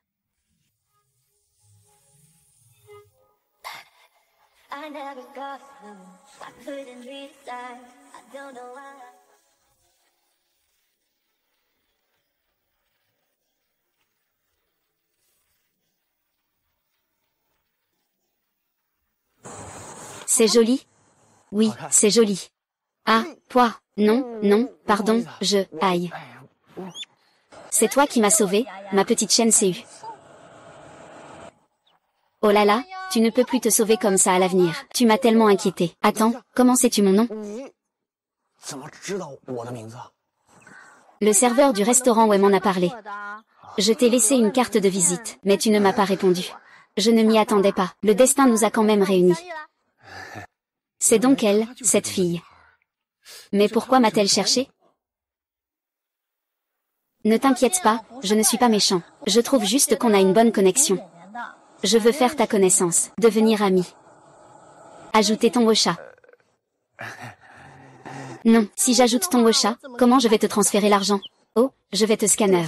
C'est joli? Oui, c'est joli. Ah, poids. Non, non, pardon, aïe. C'est toi qui m'as sauvé, ma petite chienne Cu. Oh là là, tu ne peux plus te sauver comme ça à l'avenir. Tu m'as tellement inquiété. Attends, comment sais-tu mon nom? Le serveur du restaurant où m'en a parlé. Je t'ai laissé une carte de visite, mais tu ne m'as pas répondu. Je ne m'y attendais pas. Le destin nous a quand même réunis. C'est donc elle, cette fille. Mais pourquoi m'a-t-elle cherché? Ne t'inquiète pas, je ne suis pas méchant. Je trouve juste qu'on a une bonne connexion. Je veux faire ta connaissance, devenir ami. Ajouter ton WeChat. Non, si j'ajoute ton WeChat, comment je vais te transférer l'argent? Oh, je vais te scanner.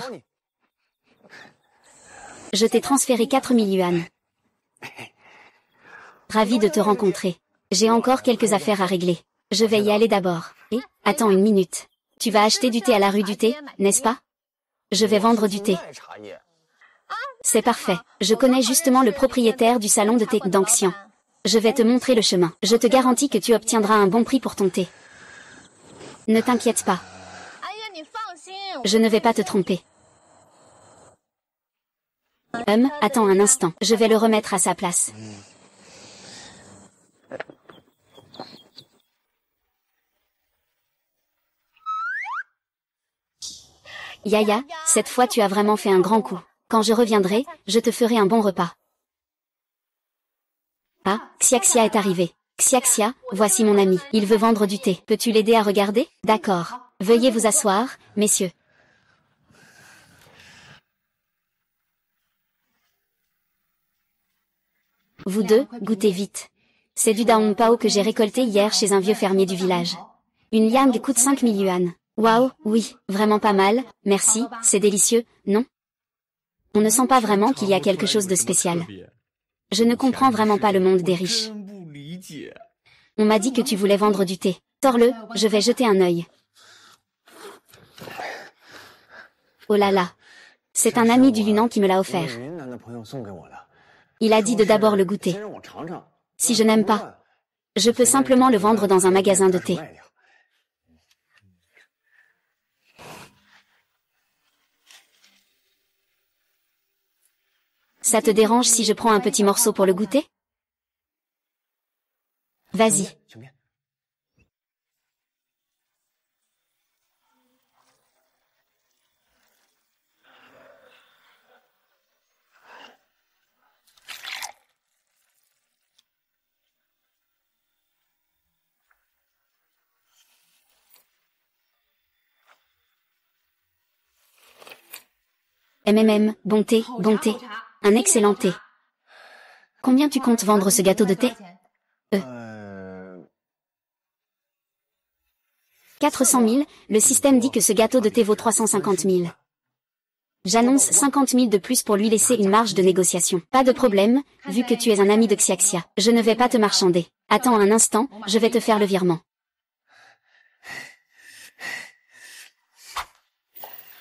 Je t'ai transféré 4000 yuan. Ravi de te rencontrer. J'ai encore quelques affaires à régler. Je vais y aller d'abord. Et, attends une minute. Tu vas acheter du thé à la rue du thé, n'est-ce pas? Je vais vendre du thé. C'est parfait. Je connais justement le propriétaire du salon de thé d'Anxian. Je vais te montrer le chemin. Je te garantis que tu obtiendras un bon prix pour ton thé. Ne t'inquiète pas. Je ne vais pas te tromper. Attends un instant. Je vais le remettre à sa place. Yaya, cette fois tu as vraiment fait un grand coup. Quand je reviendrai, je te ferai un bon repas. Ah, Xiaxia est arrivé. Xiaxia, voici mon ami. Il veut vendre du thé. Peux-tu l'aider à regarder? D'accord. Veuillez vous asseoir, messieurs. Vous deux, goûtez vite. C'est du Daong Pao que j'ai récolté hier chez un vieux fermier du village. Une liang coûte 5000 yuan. Waouh, oui, vraiment pas mal, merci, c'est délicieux, non? On ne sent pas vraiment qu'il y a quelque chose de spécial. Je ne comprends vraiment pas le monde des riches. On m'a dit que tu voulais vendre du thé. Sors-le, je vais jeter un œil. Oh là là. C'est un ami du Yunnan qui me l'a offert. Il a dit de d'abord le goûter. Si je n'aime pas, je peux simplement le vendre dans un magasin de thé. Ça te dérange si je prends un petit morceau pour le goûter? Vas-y. Bon thé, bon thé. Un excellent thé. Combien tu comptes vendre ce gâteau de thé? 400 000, le système dit que ce gâteau de thé vaut 350 000. J'annonce 50 000 de plus pour lui laisser une marge de négociation. Pas de problème, vu que tu es un ami de Xiaxia. Je ne vais pas te marchander. Attends un instant, je vais te faire le virement.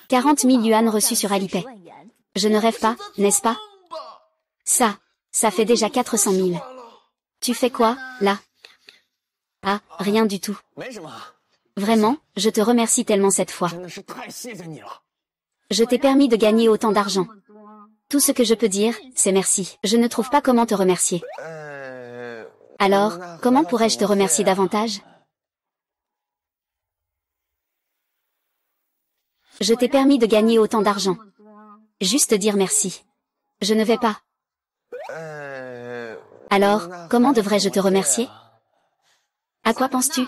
40 000 yuan reçus sur Alipay. Je ne rêve pas, n'est-ce pas? Ça fait déjà 400 000. Tu fais quoi, là? Ah, rien du tout. Vraiment, je te remercie tellement cette fois. Je t'ai permis de gagner autant d'argent. Tout ce que je peux dire, c'est merci. Je ne trouve pas comment te remercier. Alors, comment pourrais-je te remercier davantage? Je t'ai permis de gagner autant d'argent. Juste dire merci. Je ne vais pas. Alors, comment devrais-je te remercier? À quoi penses-tu?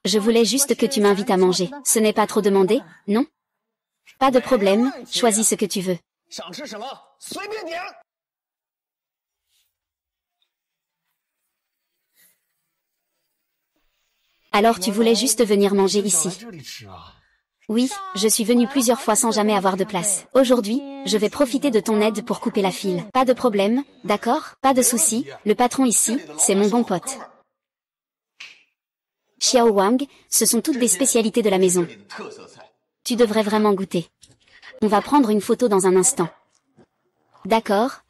Je voulais juste que tu m'invites à manger. Ce n'est pas trop demandé, non? Pas de problème, choisis ce que tu veux. Alors tu voulais juste venir manger ici? Oui, je suis venu plusieurs fois sans jamais avoir de place. Aujourd'hui, je vais profiter de ton aide pour couper la file. Pas de problème, d'accord? Pas de souci, le patron ici, c'est mon bon pote. Xiao Wang, ce sont toutes des spécialités de la maison. Tu devrais vraiment goûter. On va prendre une photo dans un instant. D'accord,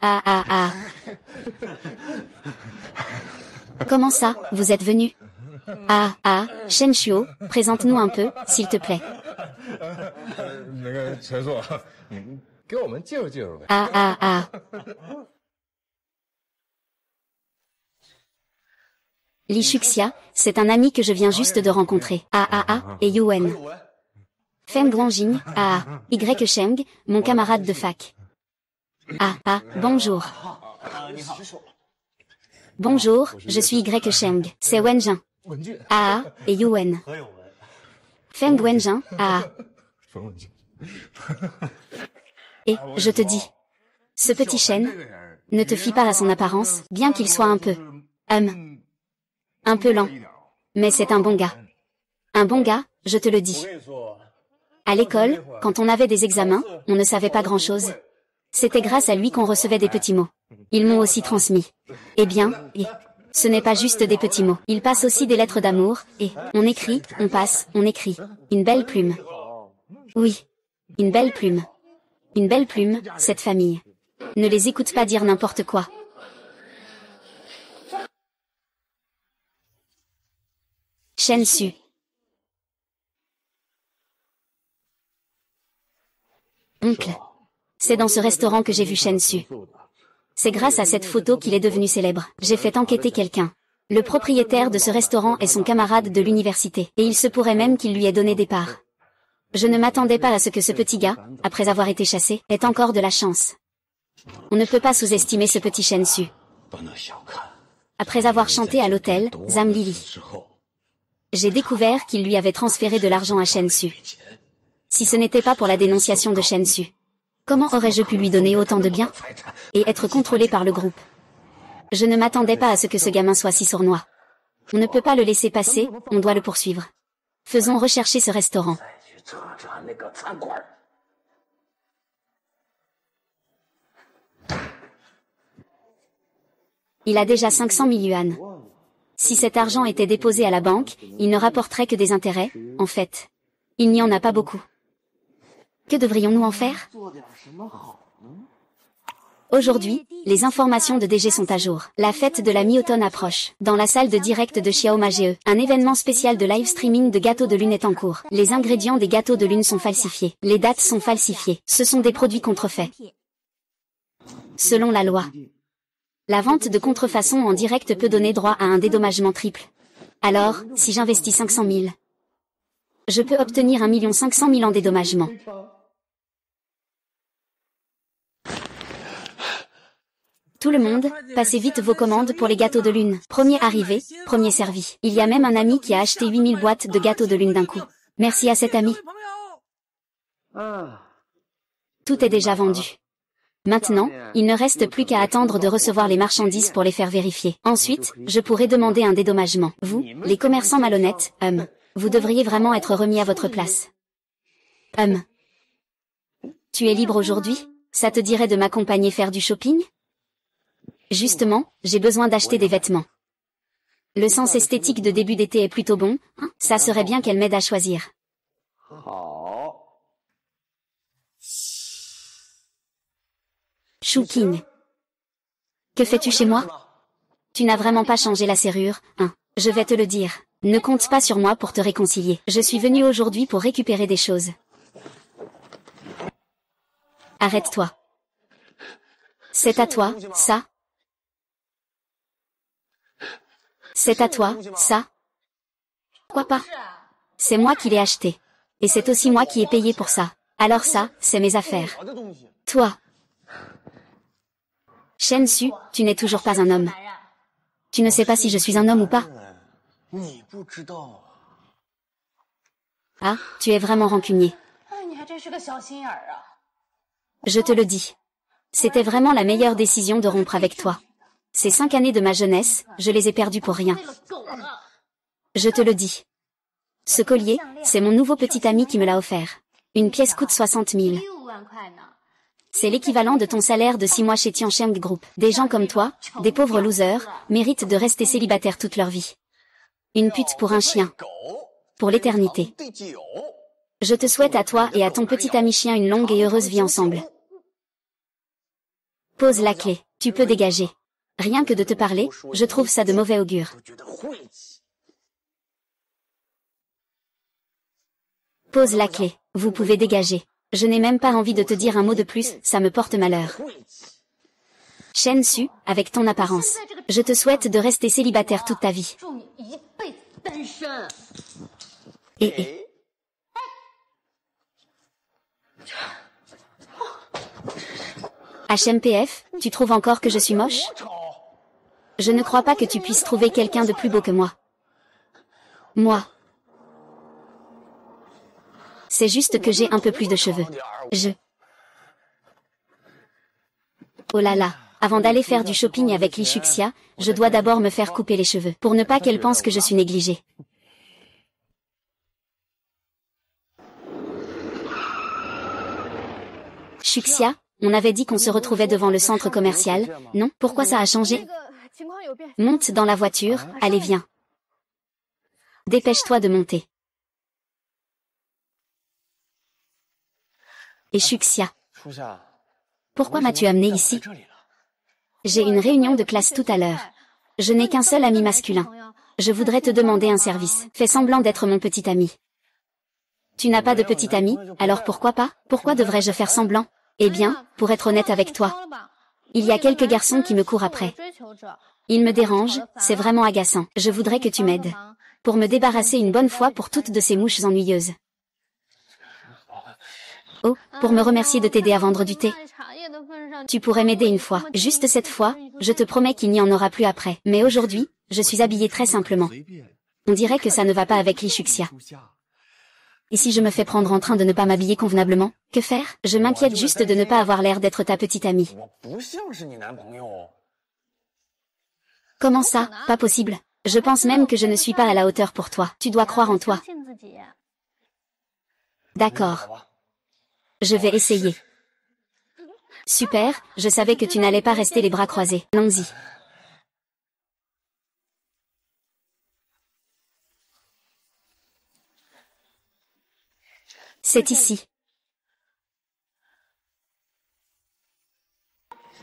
Comment ça, vous êtes venu? Shen Shuo, présente-nous un peu, s'il te plaît. Li Shuxia, c'est un ami que je viens juste de rencontrer. Et Yuan. Feng Guangjing, Y Sheng, mon camarade de fac. Bonjour. Bonjour, je suis Y Sheng, c'est Wenjin. Et Yuan. Feng Wenjin, Et, je te dis. Ce petit Shen, ne te fie pas à son apparence, bien qu'il soit un peu lent. Mais c'est un bon gars. Un bon gars, je te le dis. À l'école, quand on avait des examens, on ne savait pas grand-chose. C'était grâce à lui qu'on recevait des petits mots. Ils m'ont aussi transmis. Eh bien, ce n'est pas juste des petits mots. Ils passent aussi des lettres d'amour, et on écrit, on passe, on écrit. Une belle plume. Oui. Une belle plume. Une belle plume, cette famille. Ne les écoute pas dire n'importe quoi. Shen Su. Oncle. C'est dans ce restaurant que j'ai vu Shen Su. C'est grâce à cette photo qu'il est devenu célèbre. J'ai fait enquêter quelqu'un. Le propriétaire de ce restaurant est son camarade de l'université, et il se pourrait même qu'il lui ait donné des parts. Je ne m'attendais pas à ce que ce petit gars, après avoir été chassé, ait encore de la chance. On ne peut pas sous-estimer ce petit Shen Su. Après avoir chanté à l'hôtel, Zhang Lili, j'ai découvert qu'il lui avait transféré de l'argent à Shen Su. Si ce n'était pas pour la dénonciation de Shen Su, comment aurais-je pu lui donner autant de biens et être contrôlé par le groupe? Je ne m'attendais pas à ce que ce gamin soit si sournois. On ne peut pas le laisser passer, on doit le poursuivre. Faisons rechercher ce restaurant. Il a déjà 500 000 yuan. Si cet argent était déposé à la banque, il ne rapporterait que des intérêts, en fait. Il n'y en a pas beaucoup. Que devrions-nous en faire? Aujourd'hui, les informations de DG sont à jour. La fête de la mi-automne approche. Dans la salle de direct de Xiaomage, un événement spécial de live streaming de gâteaux de lune est en cours. Les ingrédients des gâteaux de lune sont falsifiés. Les dates sont falsifiées. Ce sont des produits contrefaits. Selon la loi. La vente de contrefaçon en direct peut donner droit à un dédommagement triple. Alors, si j'investis 500 000, je peux obtenir 1 500 000 en dédommagement. Tout le monde, passez vite vos commandes pour les gâteaux de lune. Premier arrivé, premier servi. Il y a même un ami qui a acheté 8000 boîtes de gâteaux de lune d'un coup. Merci à cet ami. Tout est déjà vendu. Maintenant, il ne reste plus qu'à attendre de recevoir les marchandises pour les faire vérifier. Ensuite, je pourrai demander un dédommagement. Vous, les commerçants malhonnêtes, vous devriez vraiment être remis à votre place. Tu es libre aujourd'hui? Ça te dirait de m'accompagner faire du shopping? Justement, j'ai besoin d'acheter des vêtements. Le sens esthétique de début d'été est plutôt bon, hein? Ça serait bien qu'elle m'aide à choisir. Chouking. Que fais-tu chez moi? Tu n'as vraiment pas changé la serrure, hein? Je vais te le dire. Ne compte pas sur moi pour te réconcilier. Je suis venu aujourd'hui pour récupérer des choses. Arrête-toi. C'est à toi, ça? C'est à toi, ça? Quoi pas? C'est moi qui l'ai acheté. Et c'est aussi moi qui ai payé pour ça. Alors ça, c'est mes affaires. Toi. Shen Su, tu n'es toujours pas un homme. Tu ne sais pas si je suis un homme ou pas. Ah, tu es vraiment rancunier. Je te le dis. C'était vraiment la meilleure décision de rompre avec toi. Ces 5 années de ma jeunesse, je les ai perdues pour rien. Je te le dis. Ce collier, c'est mon nouveau petit ami qui me l'a offert. Une pièce coûte 60 000. C'est l'équivalent de ton salaire de 6 mois chez Tiancheng Group. Des gens comme toi, des pauvres losers, méritent de rester célibataires toute leur vie. Une pute pour un chien. Pour l'éternité. Je te souhaite à toi et à ton petit ami chien une longue et heureuse vie ensemble. Pose la clé, tu peux dégager. Rien que de te parler, je trouve ça de mauvais augure. Pose la clé, vous pouvez dégager. Je n'ai même pas envie de te dire un mot de plus, ça me porte malheur. Shen Su, avec ton apparence. Je te souhaite de rester célibataire toute ta vie. Et. HMPF, tu trouves encore que je suis moche? Je ne crois pas que tu puisses trouver quelqu'un de plus beau que moi. Moi. C'est juste que j'ai un peu plus de cheveux. Oh là là, avant d'aller faire du shopping avec Lishuxia, je dois d'abord me faire couper les cheveux, pour ne pas qu'elle pense que je suis négligée. Shuxia, on avait dit qu'on se retrouvait devant le centre commercial, non? Pourquoi ça a changé? Monte dans la voiture, allez viens. Dépêche-toi de monter. Et Shuxia. Pourquoi m'as-tu amené ici? J'ai une réunion de classe tout à l'heure. Je n'ai qu'un seul ami masculin. Je voudrais te demander un service. Fais semblant d'être mon petit ami. Tu n'as pas de petit ami, alors pourquoi pas? Pourquoi devrais-je faire semblant? Eh bien, pour être honnête avec toi, il y a quelques garçons qui me courent après. Ils me dérangent, c'est vraiment agaçant. Je voudrais que tu m'aides. Pour me débarrasser une bonne fois pour toutes de ces mouches ennuyeuses. Oh, pour me remercier de t'aider à vendre du thé. Tu pourrais m'aider une fois. Juste cette fois, je te promets qu'il n'y en aura plus après. Mais aujourd'hui, je suis habillée très simplement. On dirait que ça ne va pas avec Lishuxia. Et si je me fais prendre en train de ne pas m'habiller convenablement, que faire? Je m'inquiète juste de ne pas avoir l'air d'être ta petite amie. Comment ça, pas possible? Je pense même que je ne suis pas à la hauteur pour toi. Tu dois croire en toi. D'accord. Je vais essayer. Super, je savais que tu n'allais pas rester les bras croisés. Allons-y. C'est ici.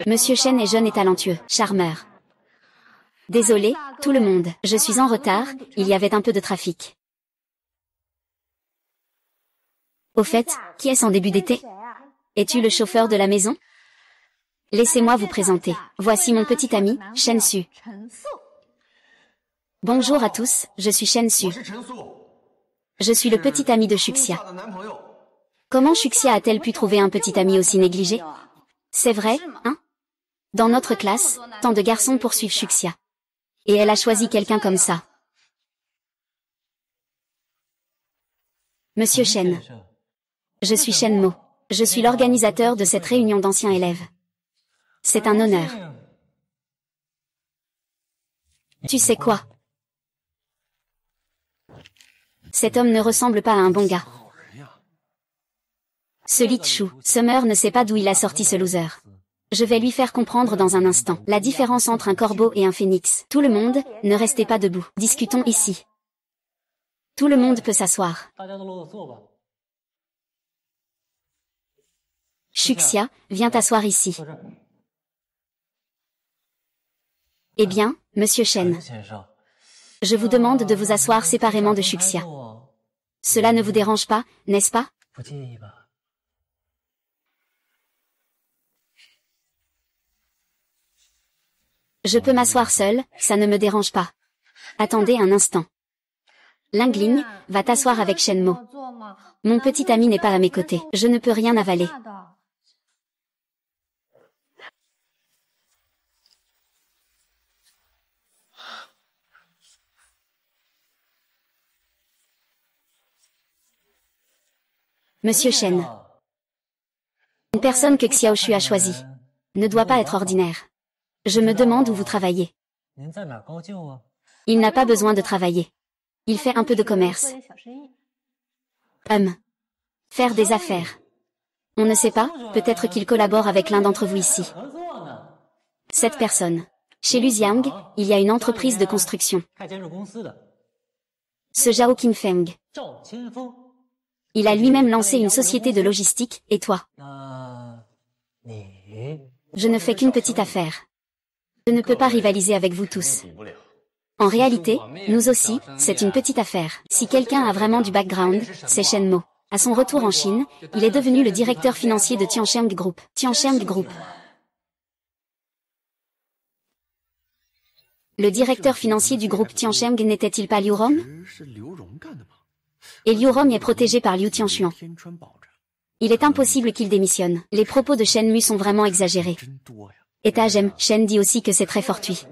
Monsieur Chen est jeune et talentueux, charmeur. Désolé, tout le monde, je suis en retard, il y avait un peu de trafic. Au fait, qui est-ce en début d'été? Es-tu le chauffeur de la maison? Laissez-moi vous présenter. Voici mon petit ami, Chen Su. Bonjour à tous, je suis Chen Su. Je suis le petit ami de Shuxia. Comment Shuxia a-t-elle pu trouver un petit ami aussi négligé? C'est vrai, hein? Dans notre classe, tant de garçons poursuivent Shuxia. Et elle a choisi quelqu'un comme ça. Monsieur Chen. Je suis Shen Mo. Je suis l'organisateur de cette réunion d'anciens élèves. C'est un honneur. Tu sais quoi? Cet homme ne ressemble pas à un bon gars. Ce Li Chu, Summer ne sait pas d'où il a sorti ce loser. Je vais lui faire comprendre dans un instant la différence entre un corbeau et un phénix. Tout le monde, ne restez pas debout. Discutons ici. Tout le monde peut s'asseoir. Shuxia, viens t'asseoir ici. Eh bien, monsieur Chen. Je vous demande de vous asseoir séparément de Shuxia. Cela ne vous dérange pas, n'est-ce pas? Je peux m'asseoir seul, ça ne me dérange pas. Attendez un instant. Lingling, va t'asseoir avec Shenmo. Mon petit ami n'est pas à mes côtés, je ne peux rien avaler. Monsieur Chen. Une personne que Xiaoshu a choisie ne doit pas être ordinaire. Je me demande où vous travaillez. Il n'a pas besoin de travailler. Il fait un peu de commerce. Faire des affaires. On ne sait pas, peut-être qu'il collabore avec l'un d'entre vous ici. Cette personne. Chez Luxiang, il y a une entreprise de construction. Ce Zhao Qinfeng. Il a lui-même lancé une société de logistique, et toi? Je ne fais qu'une petite affaire. Je ne peux pas rivaliser avec vous tous. En réalité, nous aussi, c'est une petite affaire. Si quelqu'un a vraiment du background, c'est Shen Mo. À son retour en Chine, il est devenu le directeur financier de Tiansheng Group. Tiansheng Group. Le directeur financier du groupe Tiansheng n'était-il pas Liu Rong? Et Liu Rong est protégé par Liu Tianxuan. Il est impossible qu'il démissionne. Les propos de Shen Mu sont vraiment exagérés. Étage M, Shen dit aussi que c'est très fortuit.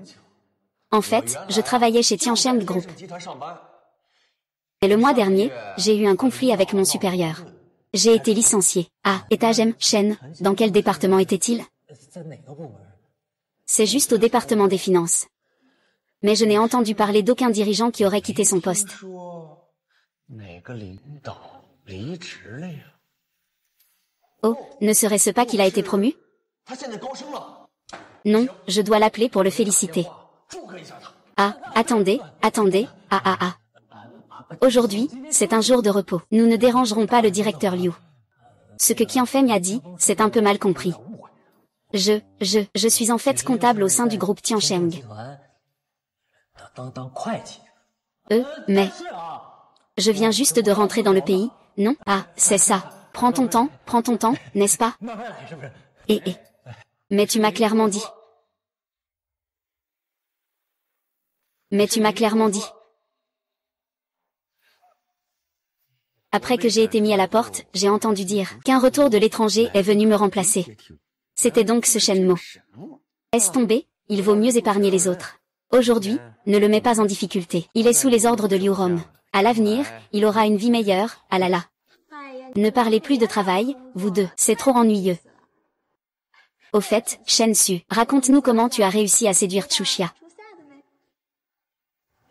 En fait, je travaillais chez Tiansheng Group. Et le mois dernier, j'ai eu un conflit avec mon supérieur. J'ai été licencié. Ah, étage M, Shen, dans quel département était-il? C'est juste au département des finances. Mais je n'ai entendu parler d'aucun dirigeant qui aurait quitté son poste. Oh, ne serait-ce pas qu'il a été promu? Non, je dois l'appeler pour le féliciter. Ah, attendez, Aujourd'hui, c'est un jour de repos. Nous ne dérangerons pas le directeur Liu. Ce que Qianfeng a dit, c'est un peu mal compris. Je suis en fait comptable au sein du groupe Tiansheng. Mais... Je viens juste de rentrer dans le pays, non? Ah, c'est ça. Prends ton temps, n'est-ce pas? Mais tu m'as clairement dit. Après que j'ai été mis à la porte, j'ai entendu dire qu'un retour de l'étranger est venu me remplacer. C'était donc ce Shen Mo. Laisse tomber, il vaut mieux épargner les autres. Aujourd'hui, ne le mets pas en difficulté. Il est sous les ordres de Liu Rong. À l'avenir, il aura une vie meilleure, ah là là. Ne parlez plus de travail, vous deux, c'est trop ennuyeux. Au fait, Shen Su, raconte-nous comment tu as réussi à séduire Chuxia.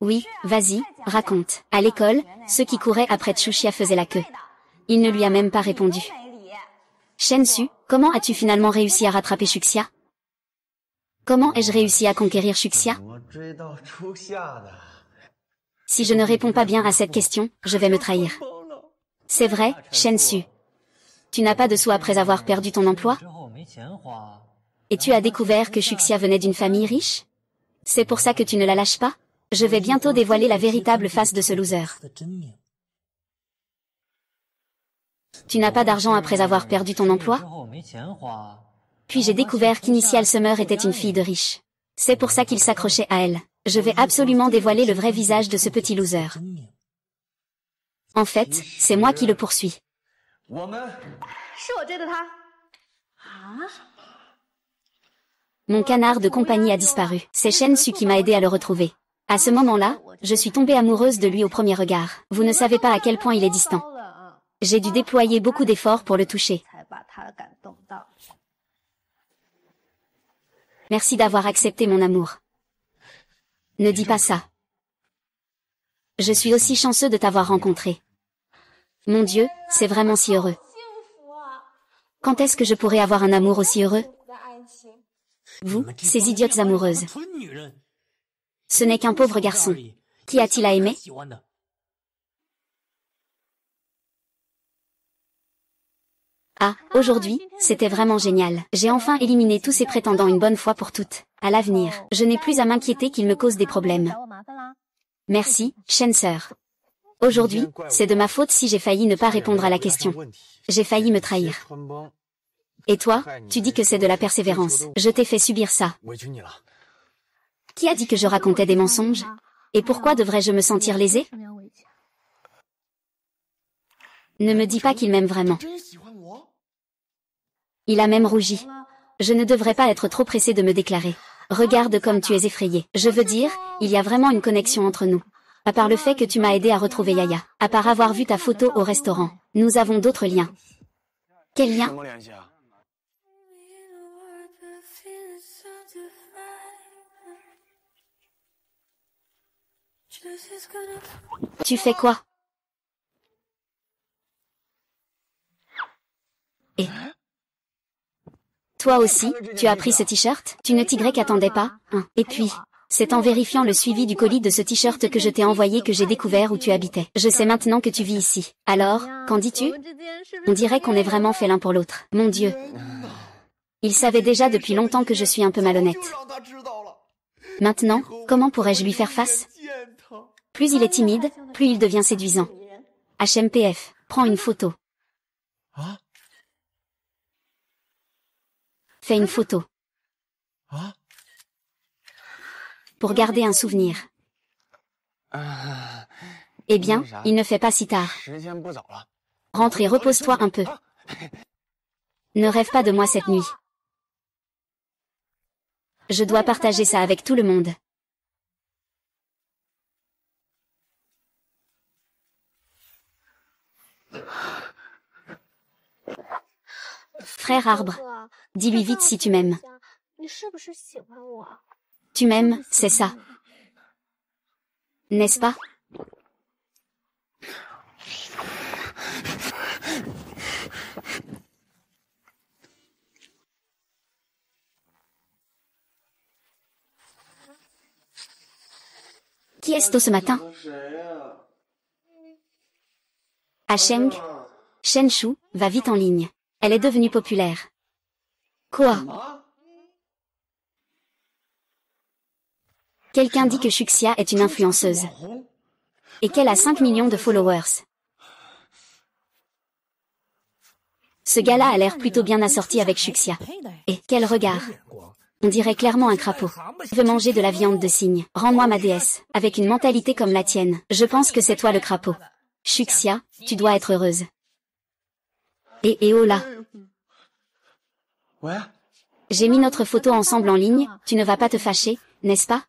Oui, vas-y, raconte. À l'école, ceux qui couraient après Tchuxia faisaient la queue. Il ne lui a même pas répondu. Shensu, comment as-tu finalement réussi à rattraper Shuxia? Comment ai-je réussi à conquérir Shuxia? Si je ne réponds pas bien à cette question, je vais me trahir. C'est vrai, Shensu. Tu n'as pas de sous après avoir perdu ton emploi? Et tu as découvert que Shuxia venait d'une famille riche? C'est pour ça que tu ne la lâches pas? Je vais bientôt dévoiler la véritable face de ce loser. Tu n'as pas d'argent après avoir perdu ton emploi? Puis j'ai découvert qu'Initial Summer était une fille de riche. C'est pour ça qu'il s'accrochait à elle. Je vais absolument dévoiler le vrai visage de ce petit loser. En fait, c'est moi qui le poursuis. Mon canard de compagnie a disparu. C'est Shensu qui m'a aidé à le retrouver. À ce moment-là, je suis tombée amoureuse de lui au premier regard. Vous ne savez pas à quel point il est distant. J'ai dû déployer beaucoup d'efforts pour le toucher. Merci d'avoir accepté mon amour. Ne dis pas ça. Je suis aussi chanceux de t'avoir rencontré. Mon Dieu, c'est vraiment si heureux. Quand est-ce que je pourrai avoir un amour aussi heureux? Vous, ces idiotes amoureuses. Ce n'est qu'un pauvre garçon. Qui a-t-il à aimer? Ah, aujourd'hui, c'était vraiment génial. J'ai enfin éliminé tous ces prétendants une bonne fois pour toutes. À l'avenir, je n'ai plus à m'inquiéter qu'ils me causent des problèmes. Merci, Shenser. Aujourd'hui, c'est de ma faute si j'ai failli ne pas répondre à la question. J'ai failli me trahir. Et toi, tu dis que c'est de la persévérance. Je t'ai fait subir ça. Qui a dit que je racontais des mensonges? Et pourquoi devrais-je me sentir lésée? Ne me dis pas qu'il m'aime vraiment. Il a même rougi. Je ne devrais pas être trop pressée de me déclarer. Regarde comme tu es effrayée. Je veux dire, il y a vraiment une connexion entre nous. À part le fait que tu m'as aidé à retrouver Yaya. À part avoir vu ta photo au restaurant. Nous avons d'autres liens. Quels liens? Tu fais quoi? Et toi aussi, tu as pris ce t-shirt? Tu ne t'attendais pas, hein? Et puis, c'est en vérifiant le suivi du colis de ce t-shirt que je t'ai envoyé que j'ai découvert où tu habitais. Je sais maintenant que tu vis ici. Alors, qu'en dis-tu? On dirait qu'on est vraiment fait l'un pour l'autre. Mon Dieu. Il savait déjà depuis longtemps que je suis un peu malhonnête. Maintenant, comment pourrais-je lui faire face? Plus il est timide, plus il devient séduisant. HMPF, prends une photo. Fais une photo. Pour garder un souvenir. Eh bien, il ne fait pas si tard. Rentre et repose-toi un peu. Ne rêve pas de moi cette nuit. Je dois partager ça avec tout le monde. Frère arbre, dis-lui vite si tu m'aimes. Tu m'aimes, c'est ça. N'est-ce pas? Qui est-ce ce matin? Sheng? Shenshu, va vite en ligne. Elle est devenue populaire. Quoi? Quelqu'un dit que Shuxia est une influenceuse. Et qu'elle a 5 millions de followers. Ce gars-là a l'air plutôt bien assorti avec Shuxia. Et quel regard! On dirait clairement un crapaud. Je veux manger de la viande de cygne. Rends-moi ma déesse. Avec une mentalité comme la tienne, je pense que c'est toi le crapaud. Shuxia, tu dois être heureuse. Et oh là! J'ai mis notre photo ensemble en ligne, tu ne vas pas te fâcher, n'est-ce pas?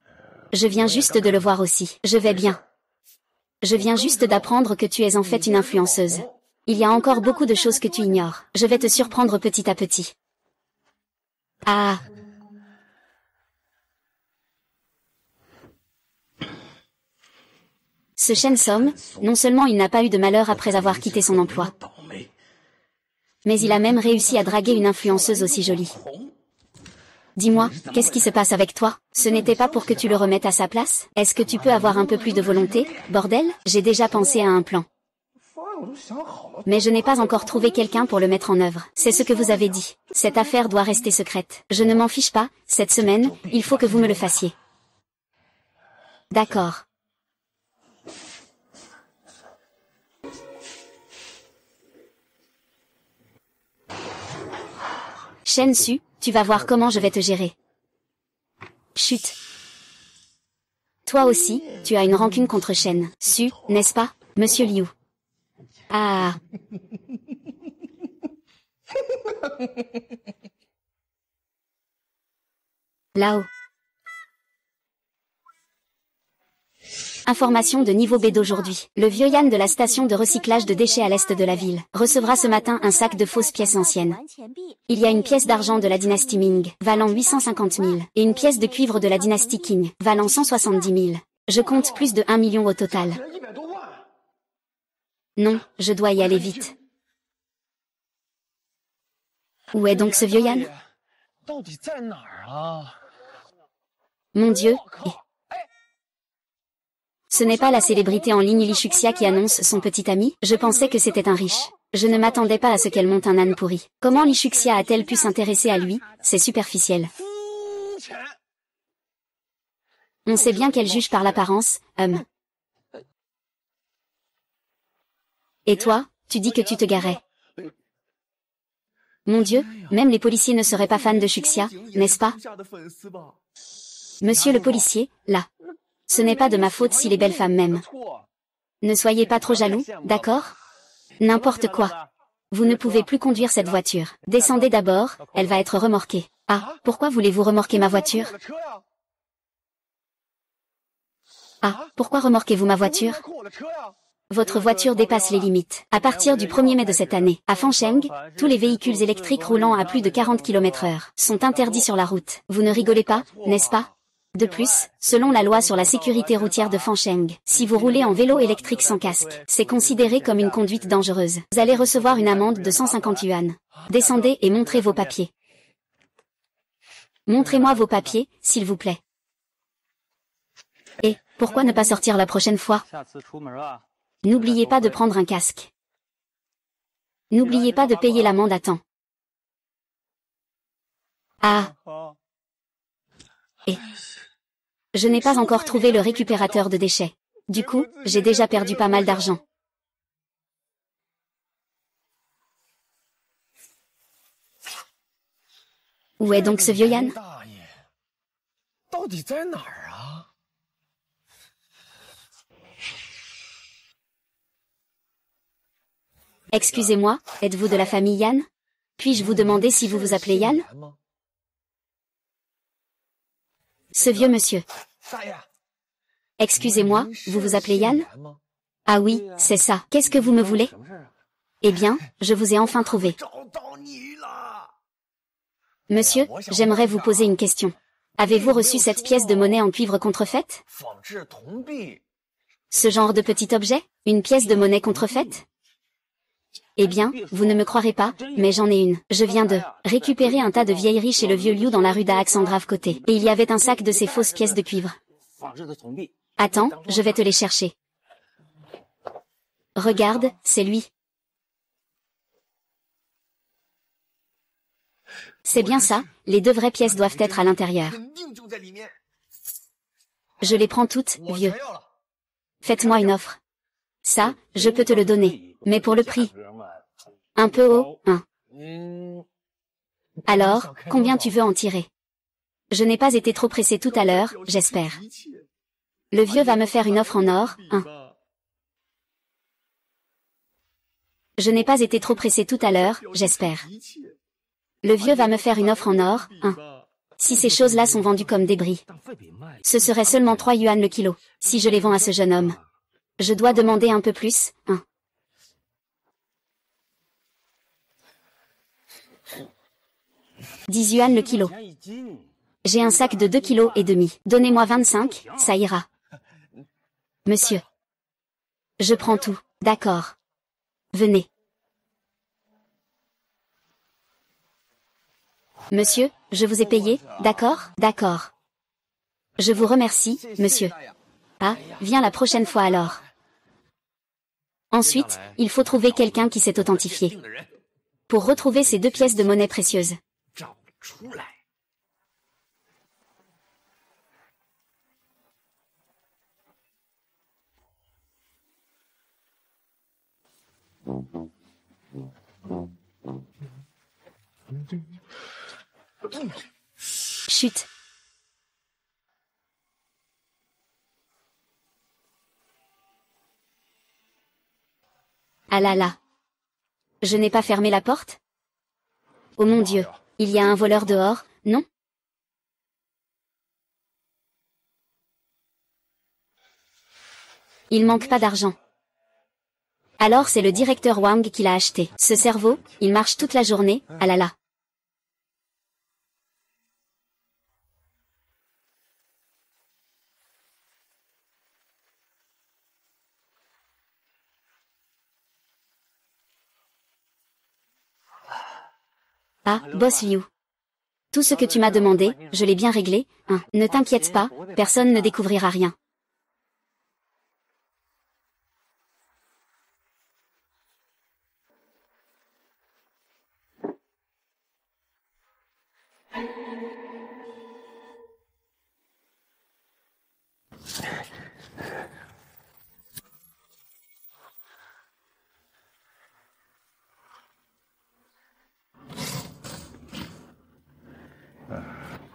Je viens juste de le voir aussi. Je vais bien. Je viens juste d'apprendre que tu es en fait une influenceuse. Il y a encore beaucoup de choses que tu ignores. Je vais te surprendre petit à petit. Ah! Ce Shen Som, non seulement il n'a pas eu de malheur après avoir quitté son emploi, mais il a même réussi à draguer une influenceuse aussi jolie. Dis-moi, qu'est-ce qui se passe avec toi? Ce n'était pas pour que tu le remettes à sa place? Est-ce que tu peux avoir un peu plus de volonté, bordel? J'ai déjà pensé à un plan. Mais je n'ai pas encore trouvé quelqu'un pour le mettre en œuvre. C'est ce que vous avez dit. Cette affaire doit rester secrète. Je ne m'en fiche pas, cette semaine, il faut que vous me le fassiez. D'accord. Shen Su, tu vas voir comment je vais te gérer. Chut. Toi aussi, tu as une rancune contre Shen Su, n'est-ce pas, Monsieur Liu? Ah. Là-haut. Information de niveau B d'aujourd'hui. Le vieux Yann de la station de recyclage de déchets à l'est de la ville recevra ce matin un sac de fausses pièces anciennes. Il y a une pièce d'argent de la dynastie Ming, valant 850 000, et une pièce de cuivre de la dynastie Qing, valant 170 000. Je compte plus de 1 million au total. Non, je dois y aller vite. Où est donc ce vieux Yann? Mon Dieu, ce n'est pas la célébrité en ligne Li Shuxia qui annonce son petit ami? Je pensais que c'était un riche. Je ne m'attendais pas à ce qu'elle monte un âne pourri. Comment Li Shuxia a-t-elle pu s'intéresser à lui? C'est superficiel. On sait bien qu'elle juge par l'apparence, Et toi, tu dis que tu te garais. Mon Dieu, même les policiers ne seraient pas fans de Shuxia, n'est-ce pas? Monsieur le policier, là. Ce n'est pas de ma faute si les belles femmes m'aiment. Ne soyez pas trop jaloux, d'accord? N'importe quoi. Vous ne pouvez plus conduire cette voiture. Descendez d'abord, elle va être remorquée. Ah, pourquoi voulez-vous remorquer ma voiture? Ah, pourquoi remorquez-vous ma voiture? Votre voiture dépasse les limites. À partir du 1er mai de cette année, à Fancheng, tous les véhicules électriques roulant à plus de 40 km/h sont interdits sur la route. Vous ne rigolez pas, n'est-ce pas? De plus, selon la loi sur la sécurité routière de Fancheng, si vous roulez en vélo électrique sans casque, c'est considéré comme une conduite dangereuse. Vous allez recevoir une amende de 150 yuan. Descendez et montrez vos papiers. Montrez-moi vos papiers, s'il vous plaît. Et, pourquoi ne pas sortir la prochaine fois? N'oubliez pas de prendre un casque. N'oubliez pas de payer l'amende à temps. Ah. Et je n'ai pas encore trouvé le récupérateur de déchets. Du coup, j'ai déjà perdu pas mal d'argent. Où est donc ce vieux Yann? Excusez-moi, êtes-vous de la famille Yann? Puis-je vous demander si vous vous appelez Yann? Ce vieux monsieur. Excusez-moi, vous vous appelez Yann? Ah oui, c'est ça. Qu'est-ce que vous me voulez? Eh bien, je vous ai enfin trouvé. Monsieur, j'aimerais vous poser une question. Avez-vous reçu cette pièce de monnaie en cuivre contrefaite? Ce genre de petit objet? Une pièce de monnaie contrefaite? Eh bien, vous ne me croirez pas, mais j'en ai une. Je viens de récupérer un tas de vieilleries chez le vieux Liu dans la rue d'Alexandrave côté. Et il y avait un sac de ces fausses pièces de cuivre. Attends, je vais te les chercher. Regarde, c'est lui. C'est bien ça, les deux vraies pièces doivent être à l'intérieur. Je les prends toutes, vieux. Faites-moi une offre. Ça, je peux te le donner, mais pour le prix. Un peu haut, hein. Alors, combien tu veux en tirer? Je n'ai pas été trop pressé tout à l'heure, j'espère. Le vieux va me faire une offre en or, hein. Je n'ai pas été trop pressé tout à l'heure, j'espère. Le vieux va me faire une offre en or, hein. Si ces choses-là sont vendues comme débris, ce serait seulement 3 yuan le kilo, si je les vends à ce jeune homme. Je dois demander un peu plus, hein. 10 yuan le kilo. J'ai un sac de 2,5 kg. Donnez-moi 25, ça ira. Monsieur. Je prends tout. D'accord. Venez. Monsieur, je vous ai payé, d'accord? D'accord. Je vous remercie, monsieur. Ah, viens la prochaine fois alors. Ensuite, il faut trouver quelqu'un qui s'est authentifié. Pour retrouver ces 2 pièces de monnaie précieuses. Chut. Ah là là. Je n'ai pas fermé la porte? Oh mon Dieu, il y a un voleur dehors, non? Il manque pas d'argent. Alors c'est le directeur Wang qui l'a acheté. Ce cerveau, il marche toute la journée, ah là là. Ah, boss Liu. Tout ce que tu m'as demandé, je l'ai bien réglé, hein. Ne t'inquiète pas, personne ne découvrira rien.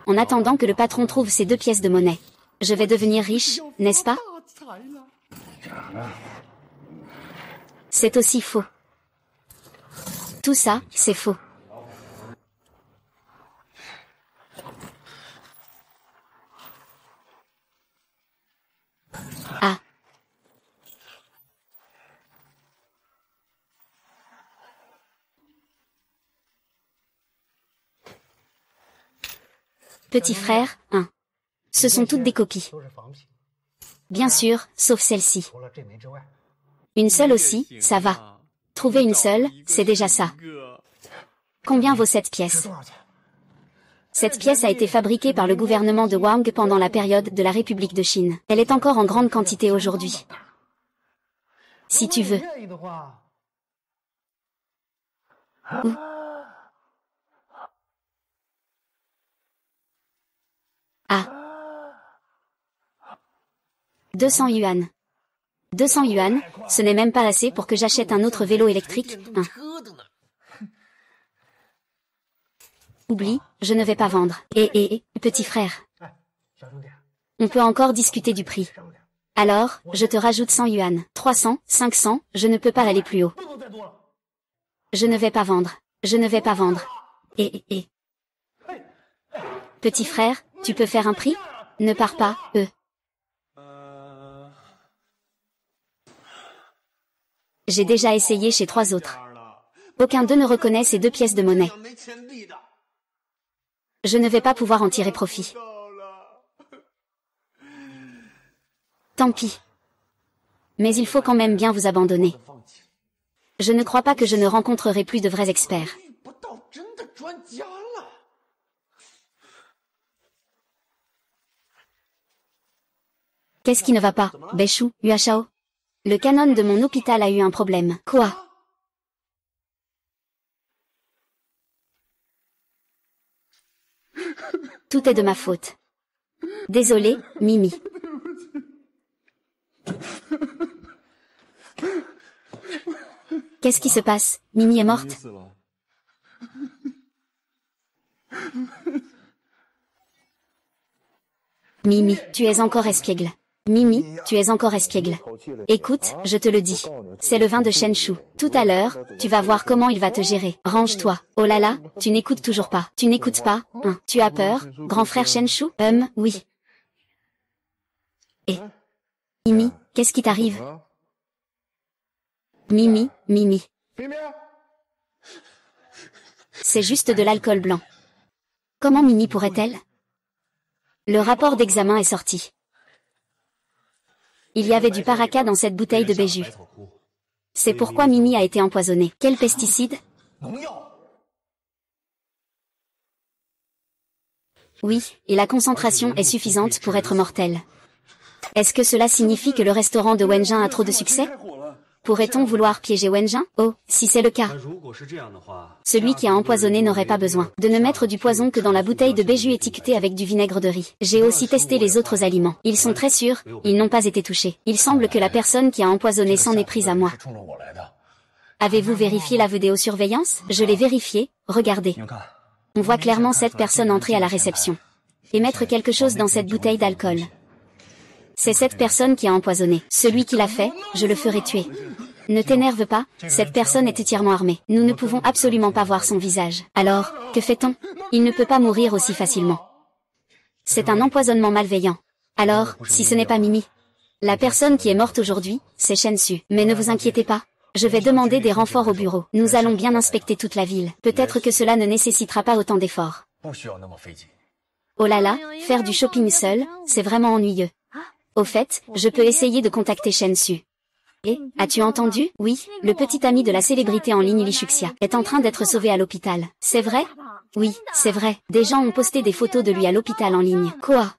En attendant que le patron trouve ces 2 pièces de monnaie. Je vais devenir riche, n'est-ce pas? C'est aussi faux. Tout ça, c'est faux. Ah. Petit frère, hein. Ce sont toutes des copies. Bien sûr, sauf celle-ci. Une seule aussi, ça va. Trouver une seule, c'est déjà ça. Combien vaut cette pièce? Cette pièce a été fabriquée par le gouvernement de Wang pendant la période de la République de Chine. Elle est encore en grande quantité aujourd'hui. Si tu veux. Où? Ah. 200 yuan. 200 yuan, ce n'est même pas assez pour que j'achète un autre vélo électrique, hein. Oublie, je ne vais pas vendre. Petit frère. On peut encore discuter du prix. Alors, je te rajoute 100 yuan. 300, 500, je ne peux pas aller plus haut. Je ne vais pas vendre. Je ne vais pas vendre. Petit frère, tu peux faire un prix? Ne pars pas, J'ai déjà essayé chez 3 autres. Aucun d'eux ne reconnaît ces 2 pièces de monnaie. Je ne vais pas pouvoir en tirer profit. Tant pis. Mais il faut quand même bien vous abandonner. Je ne crois pas que je ne rencontrerai plus de vrais experts. Qu'est-ce qui ne va pas, Beishu, Yuashao? Le canon de mon hôpital a eu un problème. Quoi? Tout est de ma faute. Désolé, Mimi. Qu'est-ce qui se passe? Mimi est morte? Mimi, tu es encore espiègle. Mimi, tu es encore espiègle. Écoute, je te le dis. C'est le vin de Shenshu. Tout à l'heure, tu vas voir comment il va te gérer. Range-toi. Oh là là, tu n'écoutes toujours pas. Tu n'écoutes pas, hein? Tu as peur, grand frère Shenshu? Oui. Et Mimi, qu'est-ce qui t'arrive? Mimi, Mimi. C'est juste de l'alcool blanc. Comment Mimi pourrait-elle? Le rapport d'examen est sorti. Il y avait du paraquat dans cette bouteille de Béju. C'est pourquoi Mimi a été empoisonnée. Quel pesticide? Oui, et la concentration est suffisante pour être mortelle. Est-ce que cela signifie que le restaurant de Wenjin a trop de succès? Pourrait-on vouloir piéger Wenjin? Oh, si c'est le cas. Celui qui a empoisonné n'aurait pas besoin de ne mettre du poison que dans la bouteille de Béju étiquetée avec du vinaigre de riz. J'ai aussi testé les autres aliments. Ils sont très sûrs, ils n'ont pas été touchés. Il semble que la personne qui a empoisonné s'en est prise à moi. Avez-vous vérifié la vidéosurveillance? Je l'ai vérifiée, regardez. On voit clairement cette personne entrer à la réception et mettre quelque chose dans cette bouteille d'alcool. C'est cette personne qui a empoisonné. Celui qui l'a fait, je le ferai tuer. Ne t'énerve pas, cette personne est entièrement armée. Nous ne pouvons absolument pas voir son visage. Alors, que fait-on? Il ne peut pas mourir aussi facilement. C'est un empoisonnement malveillant. Alors, si ce n'est pas Mimi. La personne qui est morte aujourd'hui, c'est Shen Su. Mais ne vous inquiétez pas. Je vais demander des renforts au bureau. Nous allons bien inspecter toute la ville. Peut-être que cela ne nécessitera pas autant d'efforts. Oh là là, faire du shopping seul, c'est vraiment ennuyeux. Au fait, je peux essayer de contacter Shen Su. Et, as-tu entendu? Oui, le petit ami de la célébrité en ligne Li Shuxia est en train d'être sauvé à l'hôpital. C'est vrai? Oui, c'est vrai. Des gens ont posté des photos de lui à l'hôpital en ligne. Quoi?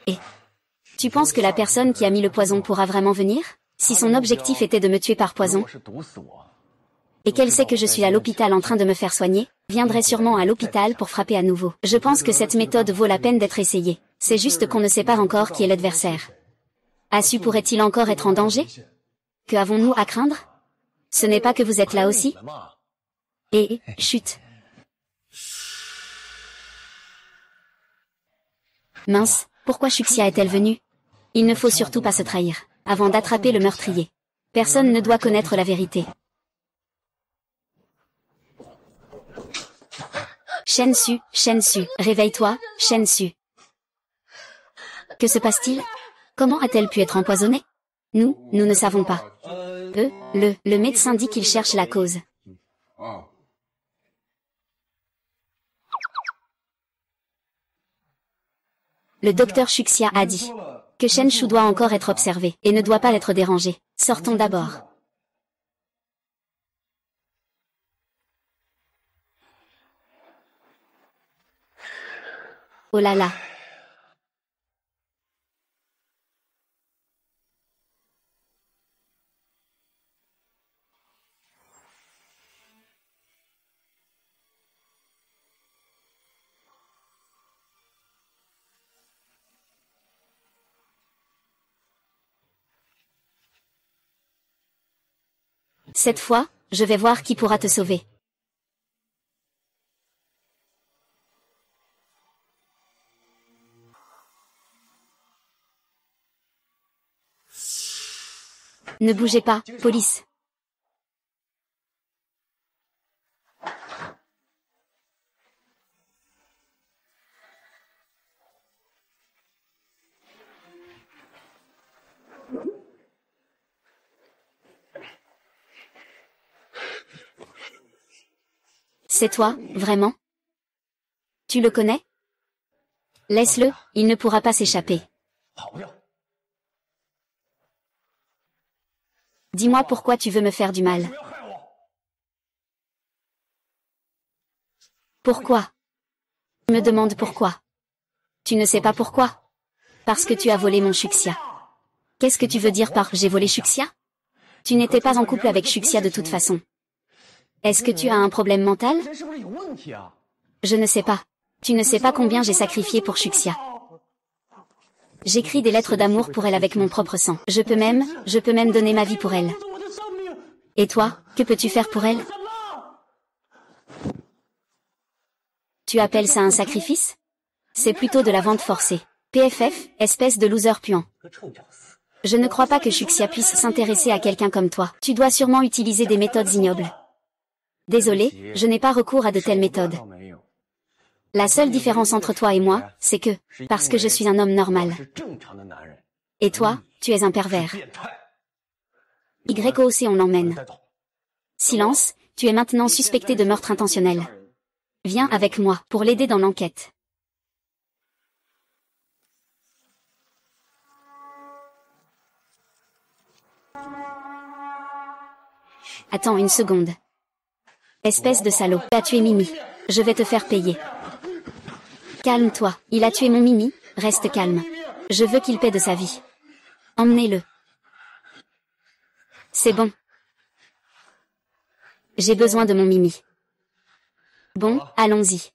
Et tu penses que la personne qui a mis le poison pourra vraiment venir? Si son objectif était de me tuer par poison, et qu'elle sait que je suis à l'hôpital en train de me faire soigner, viendrait sûrement à l'hôpital pour frapper à nouveau. Je pense que cette méthode vaut la peine d'être essayée. C'est juste qu'on ne sait pas encore qui est l'adversaire. Asu pourrait-il encore être en danger? Que avons-nous à craindre? Ce n'est pas que vous êtes là aussi? Et, chut. Mince, pourquoi Shuxia est-elle venue? Il ne faut surtout pas se trahir, avant d'attraper le meurtrier. Personne ne doit connaître la vérité. Shen Su, réveille-toi, Shen Su. Que se passe-t-il? Comment a-t-elle pu être empoisonnée? Nous ne savons pas. Le médecin dit qu'il cherche la cause. Le docteur Shuxia a dit que Shen Su doit encore être observé et ne doit pas être dérangé. Sortons d'abord. Oh là là. Cette fois, je vais voir qui pourra te sauver. Ne bougez pas, police. C'est toi, vraiment? Tu le connais? Laisse-le, il ne pourra pas s'échapper. Dis-moi pourquoi tu veux me faire du mal. Pourquoi? Me demande pourquoi. Tu ne sais pas pourquoi? Parce que tu as volé mon Shuxia. Qu'est-ce que tu veux dire par « j'ai volé Shuxia » ? Tu n'étais pas en couple avec Shuxia de toute façon. Est-ce que tu as un problème mental? Je ne sais pas. Tu ne sais pas combien j'ai sacrifié pour Shuxia. J'écris des lettres d'amour pour elle avec mon propre sang. Je peux même donner ma vie pour elle. Et toi, que peux-tu faire pour elle? Tu appelles ça un sacrifice? C'est plutôt de la vente forcée. PFF, espèce de loser puant. Je ne crois pas que Shuxia puisse s'intéresser à quelqu'un comme toi. Tu dois sûrement utiliser des méthodes ignobles. Désolé, je n'ai pas recours à de telles méthodes. La seule différence entre toi et moi, c'est que, parce que je suis un homme normal. Et toi, tu es un pervers. YOC on l'emmène. Silence, tu es maintenant suspecté de meurtre intentionnel. Viens avec moi, pour l'aider dans l'enquête. Attends une seconde. Espèce de salaud, tu as tué Mimi. Je vais te faire payer. Calme-toi, il a tué mon Mimi, reste calme. Je veux qu'il paie de sa vie. Emmenez-le. C'est bon. J'ai besoin de mon Mimi. Bon, allons-y.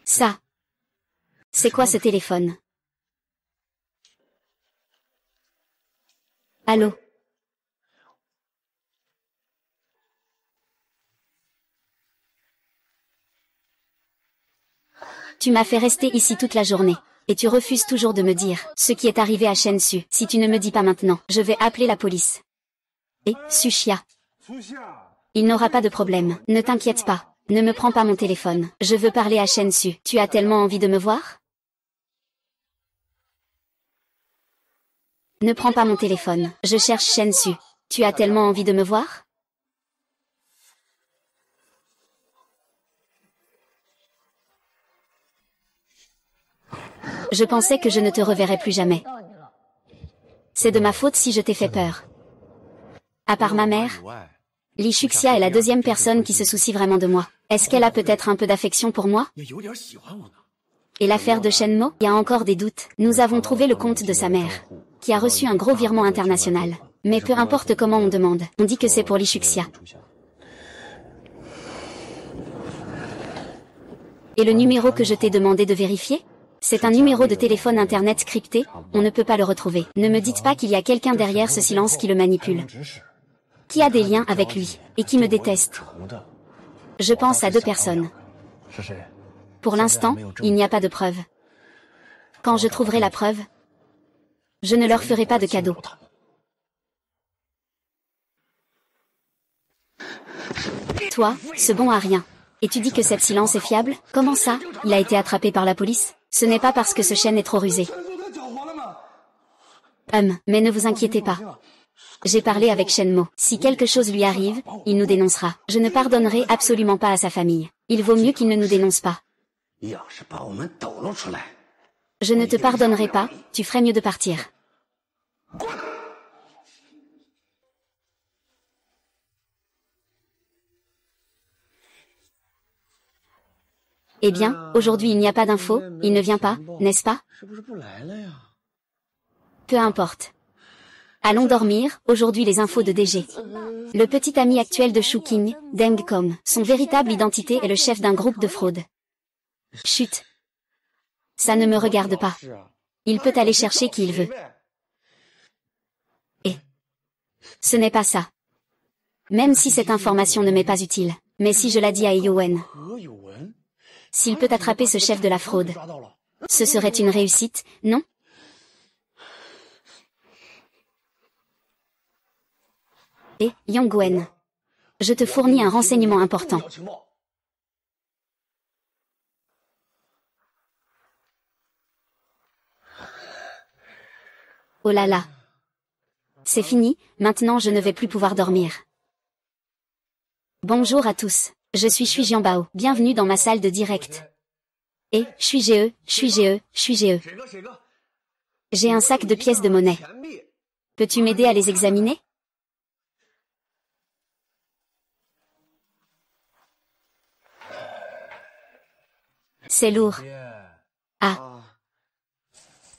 Ça. C'est quoi ce téléphone? Allô? Tu m'as fait rester ici toute la journée. Et tu refuses toujours de me dire ce qui est arrivé à Shensu. Si tu ne me dis pas maintenant, je vais appeler la police. Et, Sushia. Il n'aura pas de problème. Ne t'inquiète pas. Ne me prends pas mon téléphone. Je veux parler à Shensu. Tu as tellement envie de me voir? Ne prends pas mon téléphone. Je cherche Shensu. Tu as tellement envie de me voir? Je pensais que je ne te reverrais plus jamais. C'est de ma faute si je t'ai fait peur. À part ma mère, Li Shuxia est la deuxième personne qui se soucie vraiment de moi. Est-ce qu'elle a peut-être un peu d'affection pour moi? Et l'affaire de Shenmo, il y a encore des doutes. Nous avons trouvé le compte de sa mère, qui a reçu un gros virement international. Mais peu importe comment on demande, on dit que c'est pour Li Shuxia. Et le numéro que je t'ai demandé de vérifier? C'est un numéro de téléphone internet crypté, on ne peut pas le retrouver. Ne me dites pas qu'il y a quelqu'un derrière ce silence qui le manipule. Qui a des liens avec lui, et qui me déteste. Je pense à deux personnes. Pour l'instant, il n'y a pas de preuve. Quand je trouverai la preuve, je ne leur ferai pas de cadeau. Toi, ce bon à rien. Et tu dis que cette silence est fiable? Comment ça? Il a été attrapé par la police? Ce n'est pas parce que ce chêne est trop rusé. Mais ne vous inquiétez pas. J'ai parlé avec Shenmo. Si quelque chose lui arrive, il nous dénoncera. Je ne pardonnerai absolument pas à sa famille. Il vaut mieux qu'il ne nous dénonce pas. Je ne te pardonnerai pas, tu ferais mieux de partir. Eh bien, aujourd'hui il n'y a pas d'infos, il ne vient pas, n'est-ce pas? Peu importe. Allons dormir, aujourd'hui les infos de DG. Le petit ami actuel de Shuking, Deng Kom, son véritable identité est le chef d'un groupe de fraude. Chut. Ça ne me regarde pas. Il peut aller chercher qui il veut. Et ce n'est pas ça. Même si cette information ne m'est pas utile. Mais si je la dis à Yowen, s'il peut attraper ce chef de la fraude, ce serait une réussite, non? Et, Yongwen, je te fournis un renseignement important. Oh là là. C'est fini, maintenant je ne vais plus pouvoir dormir. Bonjour à tous, je suis Shui Jianbao, bienvenue dans ma salle de direct. Et, Shui GE, Shui GE, Shui GE. J'ai un sac de pièces de monnaie. Peux-tu m'aider à les examiner? C'est lourd. Ah.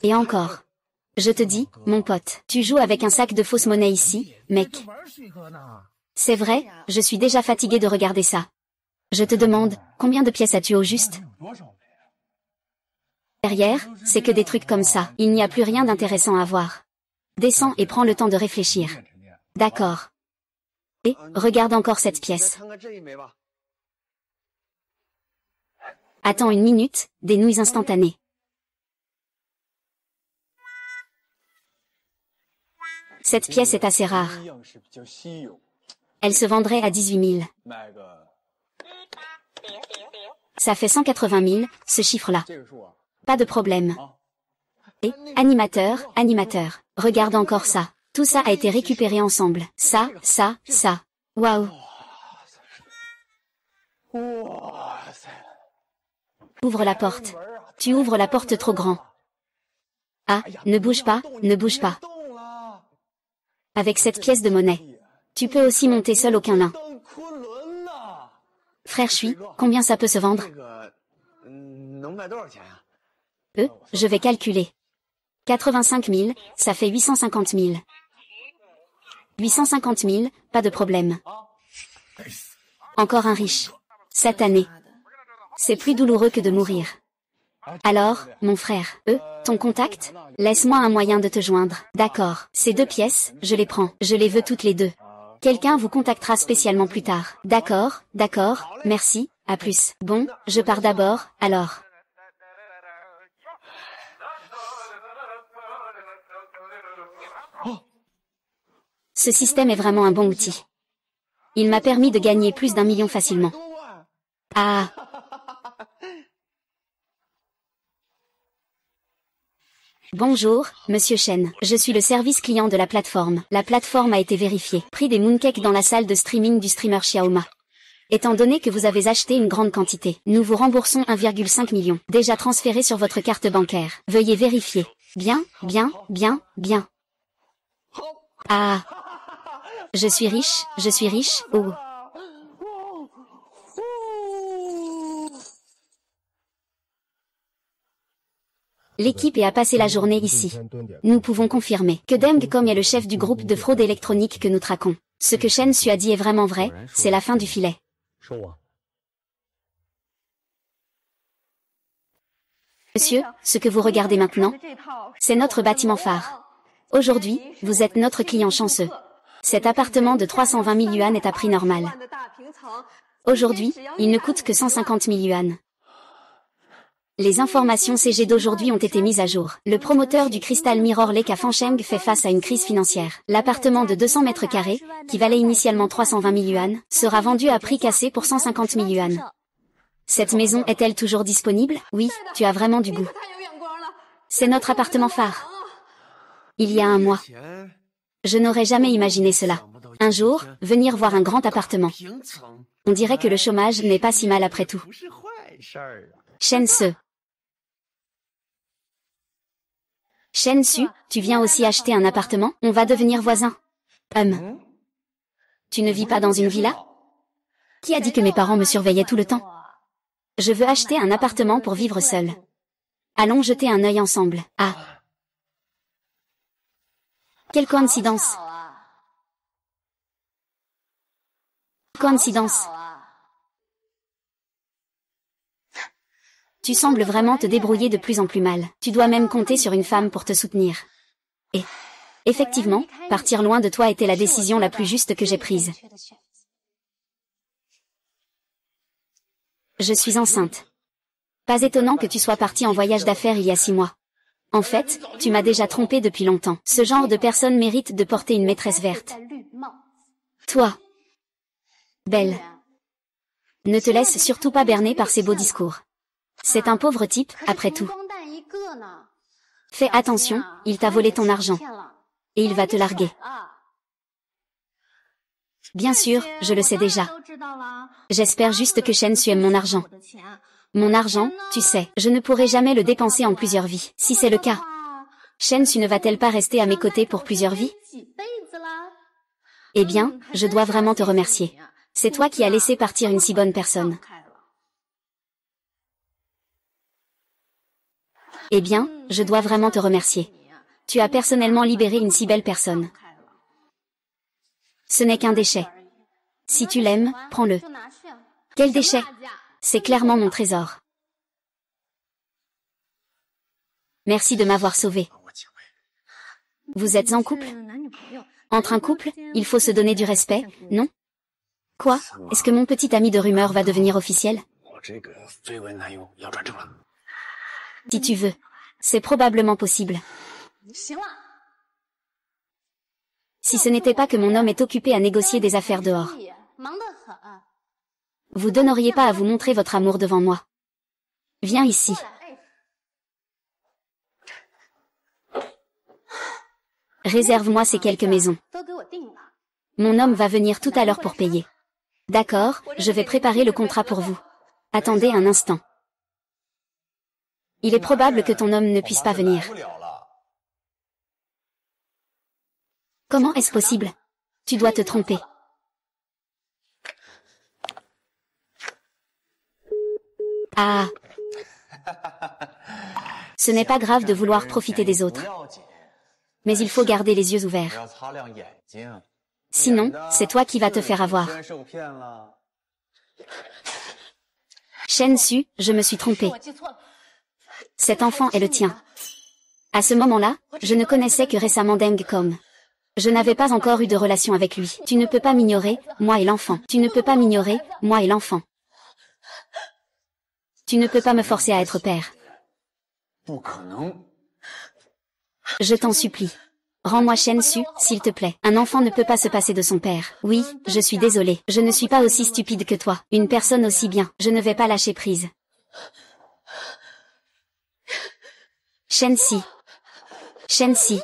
Et encore. Je te dis, mon pote, tu joues avec un sac de fausse monnaie ici, mec. C'est vrai, je suis déjà fatigué de regarder ça. Je te demande, combien de pièces as-tu au juste? Derrière, c'est que des trucs comme ça, il n'y a plus rien d'intéressant à voir. Descends et prends le temps de réfléchir. D'accord. Et, regarde encore cette pièce. Attends une minute, des nouilles instantanées. Cette pièce est assez rare. Elle se vendrait à 18 000. Ça fait 180 000, ce chiffre-là. Pas de problème. Et, animateur, regarde encore ça. Tout ça a été récupéré ensemble. Ça. Waouh. Ouvre la porte. Tu ouvres la porte trop grand. Ah, ne bouge pas, ne bouge pas. Avec cette pièce de monnaie. Tu peux aussi monter seul au Quinlin. Frère Chui, combien ça peut se vendre? Je vais calculer. 85 000, ça fait 850 000. 850 000, pas de problème. Encore un riche. Satané. C'est plus douloureux que de mourir. Alors, mon frère, ton contact? Laisse-moi un moyen de te joindre. D'accord. Ces 2 pièces, je les prends. Je les veux toutes les 2. Quelqu'un vous contactera spécialement plus tard. D'accord, d'accord, merci, à plus. Bon, je pars d'abord, alors. Ce système est vraiment un bon outil. Il m'a permis de gagner plus d'1 million facilement. Ah. Bonjour, Monsieur Chen. Je suis le service client de la plateforme. La plateforme a été vérifiée. Prix des mooncakes dans la salle de streaming du streamer Xiaoma. Étant donné que vous avez acheté une grande quantité, nous vous remboursons 1,5 million. Déjà transféré sur votre carte bancaire. Veuillez vérifier. Bien, bien, bien, bien. Ah. Je suis riche, oh. L'équipe a passé la journée ici. Nous pouvons confirmer que Deng Kong est le chef du groupe de fraude électronique que nous traquons. Ce que Shen Su a dit est vraiment vrai, c'est la fin du filet. Monsieur, ce que vous regardez maintenant, c'est notre bâtiment phare. Aujourd'hui, vous êtes notre client chanceux. Cet appartement de 320 000 yuan est à prix normal. Aujourd'hui, il ne coûte que 150 000 yuan. Les informations CG d'aujourd'hui ont été mises à jour. Le promoteur du Crystal Mirror Lake à Fancheng fait face à une crise financière. L'appartement de 200 mètres carrés, qui valait initialement 320 000 yuan, sera vendu à prix cassé pour 150 000 yuan. Cette maison est-elle toujours disponible? Oui, tu as vraiment du goût. C'est notre appartement phare. Il y a un mois. Je n'aurais jamais imaginé cela. Un jour, venir voir un grand appartement. On dirait que le chômage n'est pas si mal après tout. Shen Se. Shen Su, tu viens aussi acheter un appartement? On va devenir voisins. Tu ne vis pas dans une villa? Qui a dit que mes parents me surveillaient tout le temps? Je veux acheter un appartement pour vivre seul. Allons jeter un œil ensemble. Ah. Quelle coïncidence. Coïncidence. Tu sembles vraiment te débrouiller de plus en plus mal. Tu dois même compter sur une femme pour te soutenir. Et, effectivement, partir loin de toi était la décision la plus juste que j'ai prise. Je suis enceinte. Pas étonnant que tu sois parti en voyage d'affaires il y a 6 mois. En fait, tu m'as déjà trompé depuis longtemps. Ce genre de personne mérite de porter une maîtresse verte. Toi. Belle. Ne te laisse surtout pas berner par ces beaux discours. C'est un pauvre type, après tout. Fais attention, il t'a volé ton argent. Et il va te larguer. Bien sûr, je le sais déjà. J'espère juste que Shen Su aime mon argent. Mon argent, tu sais, je ne pourrai jamais le dépenser en plusieurs vies. Si c'est le cas, Shen Su ne va-t-elle pas rester à mes côtés pour plusieurs vies? Eh bien, je dois vraiment te remercier. C'est toi qui as laissé partir une si bonne personne. Eh bien, je dois vraiment te remercier. Tu as personnellement libéré une si belle personne. Ce n'est qu'un déchet. Si tu l'aimes, prends-le. Quel déchet? C'est clairement mon trésor. Merci de m'avoir sauvé. Vous êtes en couple? Entre un couple, il faut se donner du respect, non? Quoi? Est-ce que mon petit ami de rumeur va devenir officiel? Si tu veux. C'est probablement possible. Si ce n'était pas que mon homme est occupé à négocier des affaires dehors. Vous donneriez pas à vous montrer votre amour devant moi. Viens ici. Réserve-moi ces quelques maisons. Mon homme va venir tout à l'heure pour payer. D'accord, je vais préparer le contrat pour vous. Attendez un instant. Il est probable que ton homme ne puisse pas venir. Comment est-ce possible? Tu dois te tromper. Ah. Ce n'est pas grave de vouloir profiter des autres. Mais il faut garder les yeux ouverts. Sinon, c'est toi qui vas te faire avoir. Shen Su, je me suis trompée. Cet enfant est le tien. À ce moment-là, je ne connaissais que récemment Deng Kom. Je n'avais pas encore eu de relation avec lui. Tu ne peux pas m'ignorer, moi et l'enfant. Tu ne peux pas m'ignorer, moi et l'enfant. Tu ne peux pas me forcer à être père. Je t'en supplie. Rends-moi Shen Su, s'il te plaît. Un enfant ne peut pas se passer de son père. Oui, je suis désolée. Je ne suis pas aussi stupide que toi. Une personne aussi bien. Je ne vais pas lâcher prise. Shen Si. Shen Si.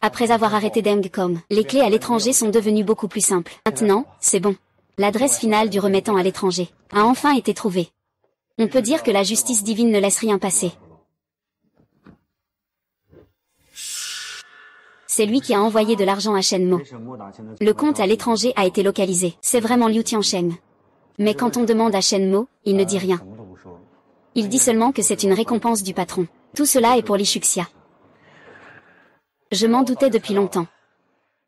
Après avoir arrêté Deng Kom, les clés à l'étranger sont devenues beaucoup plus simples. Maintenant, c'est bon. L'adresse finale du remettant à l'étranger a enfin été trouvée. On peut dire que la justice divine ne laisse rien passer. C'est lui qui a envoyé de l'argent à Shen Mo. Le compte à l'étranger a été localisé. C'est vraiment Liu Tiancheng. Mais quand on demande à Shen Mo, il ne dit rien. Il dit seulement que c'est une récompense du patron. Tout cela est pour Li Shuxia. Je m'en doutais depuis longtemps.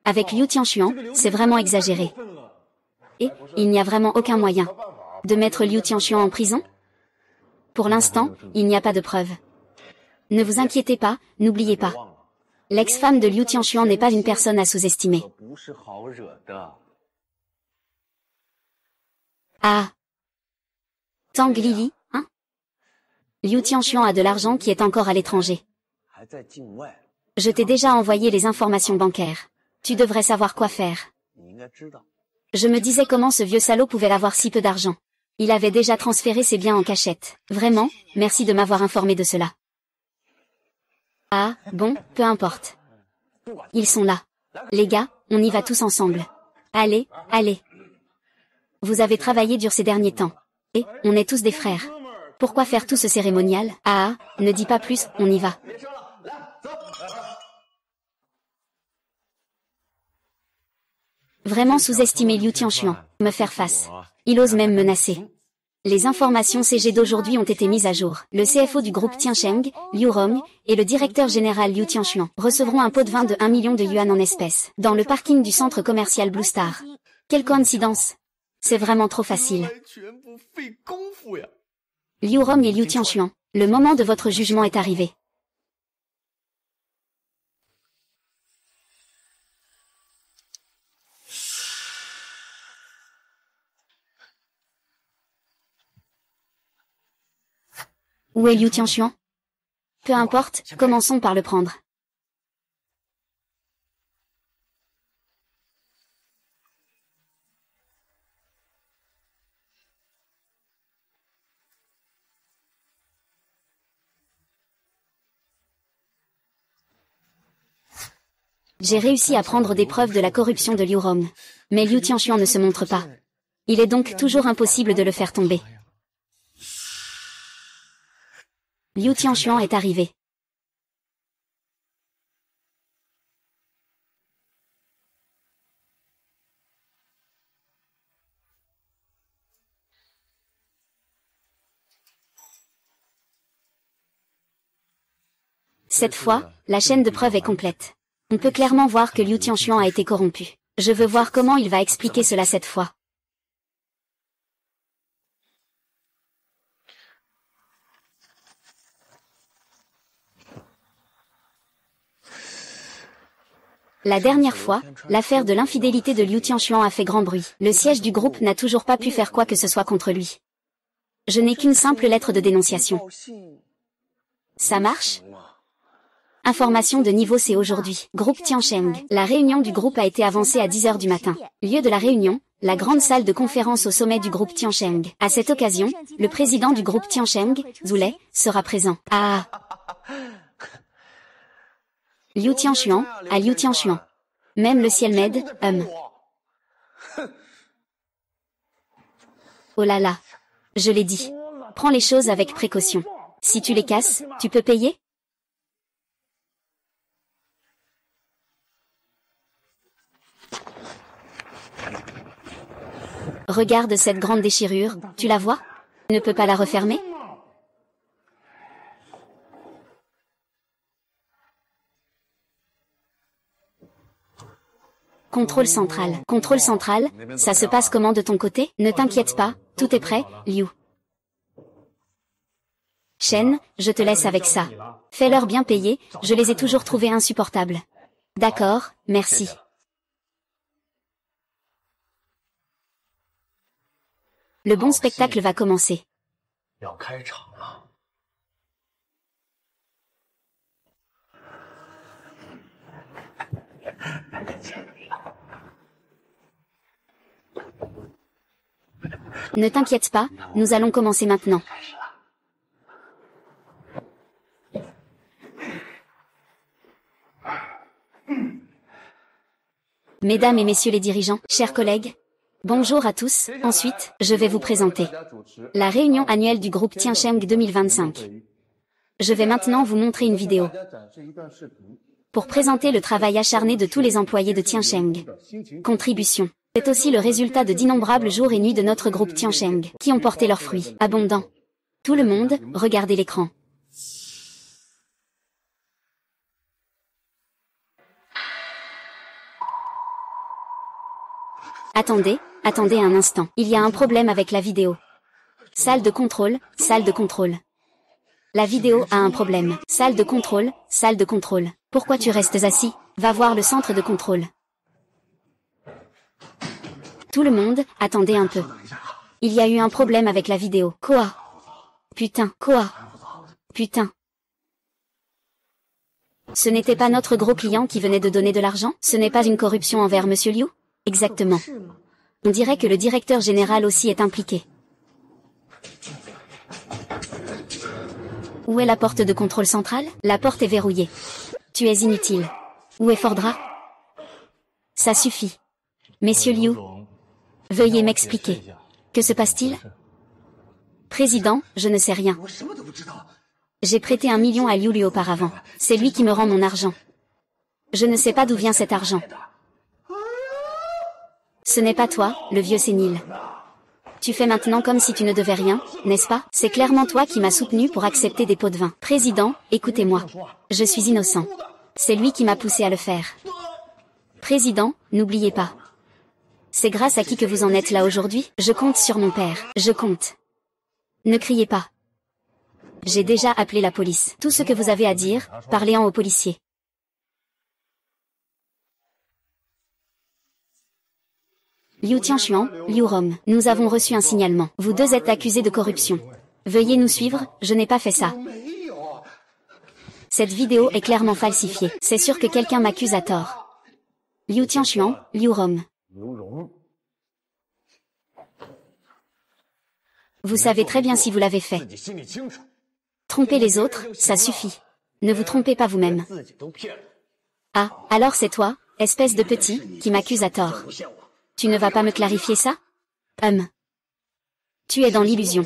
Avec Liu Tianxuan, c'est vraiment exagéré. Et, il n'y a vraiment aucun moyen de mettre Liu Tianxuan en prison? Pour l'instant, il n'y a pas de preuves. Ne vous inquiétez pas, n'oubliez pas. L'ex-femme de Liu Tianxuan n'est pas une personne à sous-estimer. Ah. Tang Lili, hein? Liu Tianxuan a de l'argent qui est encore à l'étranger. Je t'ai déjà envoyé les informations bancaires. Tu devrais savoir quoi faire. Je me disais comment ce vieux salaud pouvait avoir si peu d'argent. Il avait déjà transféré ses biens en cachette. Vraiment, merci de m'avoir informé de cela. Ah, bon, peu importe. Ils sont là. Les gars, on y va tous ensemble. Allez, allez. Vous avez travaillé dur ces derniers temps. Et, on est tous des frères. Pourquoi faire tout ce cérémonial? Ah, ne dis pas plus, on y va. Vraiment sous-estimer Liu Tianxuan, me faire face. Il ose même menacer. Les informations CG d'aujourd'hui ont été mises à jour. Le CFO du groupe Tiancheng, Liu Rong, et le directeur général Liu Tianxuan recevront un pot de vin de 1 million de yuan en espèces, dans le parking du centre commercial Blue Star. Quelle coïncidence! C'est vraiment trop facile. Liu Rong et Liu Tianxuan, le moment de votre jugement est arrivé. Où est Liu Tianxuan? Peu importe, commençons par le prendre. J'ai réussi à prendre des preuves de la corruption de Liu Rong. Mais Liu Tianxuan ne se montre pas. Il est donc toujours impossible de le faire tomber. Liu Tianxuan est arrivé. Cette fois, la chaîne de preuves est complète. On peut clairement voir que Liu Tianxuan a été corrompu. Je veux voir comment il va expliquer cela cette fois. La dernière fois, l'affaire de l'infidélité de Liu Tianxuan a fait grand bruit. Le siège du groupe n'a toujours pas pu faire quoi que ce soit contre lui. Je n'ai qu'une simple lettre de dénonciation. Ça marche? Information de niveau C aujourd'hui. Groupe Tiancheng. La réunion du groupe a été avancée à 10 h du matin. Lieu de la réunion, La grande salle de conférence au sommet du groupe Tiancheng. À cette occasion, le président du groupe Tiancheng, Zhu Lei, sera présent. Ah! Liu Tianxuan, à Liu Tianxuan. Même le ciel m'aide, Oh là là. Je l'ai dit. Prends les choses avec précaution. Si tu les casses, tu peux payer? Regarde cette grande déchirure, tu la vois? Ne peux pas la refermer? Contrôle central. Contrôle central, ça se passe comment de ton côté? Ne t'inquiète pas, tout est prêt, Liu. Shen, je te laisse avec ça. Fais-leur bien payer, je les ai toujours trouvés insupportables. D'accord, merci. Le bon spectacle va commencer. Ne t'inquiète pas, nous allons commencer maintenant. Mesdames et messieurs les dirigeants, chers collègues, bonjour à tous. Ensuite, je vais vous présenter la réunion annuelle du groupe Tiancheng 2025. Je vais maintenant vous montrer une vidéo pour présenter le travail acharné de tous les employés de Tiancheng. Contribution. C'est aussi le résultat de d'innombrables jours et nuits de notre groupe Tiancheng, qui ont porté leurs fruits abondants. Tout le monde, regardez l'écran. Attendez un instant. Il y a un problème avec la vidéo. Salle de contrôle, salle de contrôle. La vidéo a un problème. Salle de contrôle, salle de contrôle. Pourquoi tu restes assis? Va voir le centre de contrôle. Tout le monde, attendez un peu. Il y a eu un problème avec la vidéo. Quoi? Putain, quoi? Putain. Ce n'était pas notre gros client qui venait de donner de l'argent? Ce n'est pas une corruption envers Monsieur Liu? Exactement. On dirait que le directeur général aussi est impliqué. Où est la porte de contrôle central? La porte est verrouillée. Tu es inutile. Où est Fordra? Ça suffit. Monsieur Liu, veuillez m'expliquer. Que se passe-t-il? Président, je ne sais rien. J'ai prêté 1 million à Liu auparavant. C'est lui qui me rend mon argent. Je ne sais pas d'où vient cet argent. Ce n'est pas toi, le vieux sénile. Tu fais maintenant comme si tu ne devais rien, n'est-ce pas? C'est clairement toi qui m'as soutenu pour accepter des pots de vin. Président, écoutez-moi. Je suis innocent. C'est lui qui m'a poussé à le faire. Président, n'oubliez pas. C'est grâce à qui que vous en êtes là aujourd'hui? Je compte sur mon père. Je compte. Ne criez pas. J'ai déjà appelé la police. Tout ce que vous avez à dire, parlez-en aux policiers. Liu Tianxuan, Liu Rom, nous avons reçu un signalement. Vous deux êtes accusés de corruption. Veuillez nous suivre, je n'ai pas fait ça. Cette vidéo est clairement falsifiée. C'est sûr que quelqu'un m'accuse à tort. Liu Tianxuan, Liu Rom. Vous savez très bien si vous l'avez fait. Tromper les autres, ça suffit. Ne vous trompez pas vous-même. Ah, alors c'est toi, espèce de petit, qui m'accuse à tort. Tu ne vas pas me clarifier ça? Tu es dans l'illusion.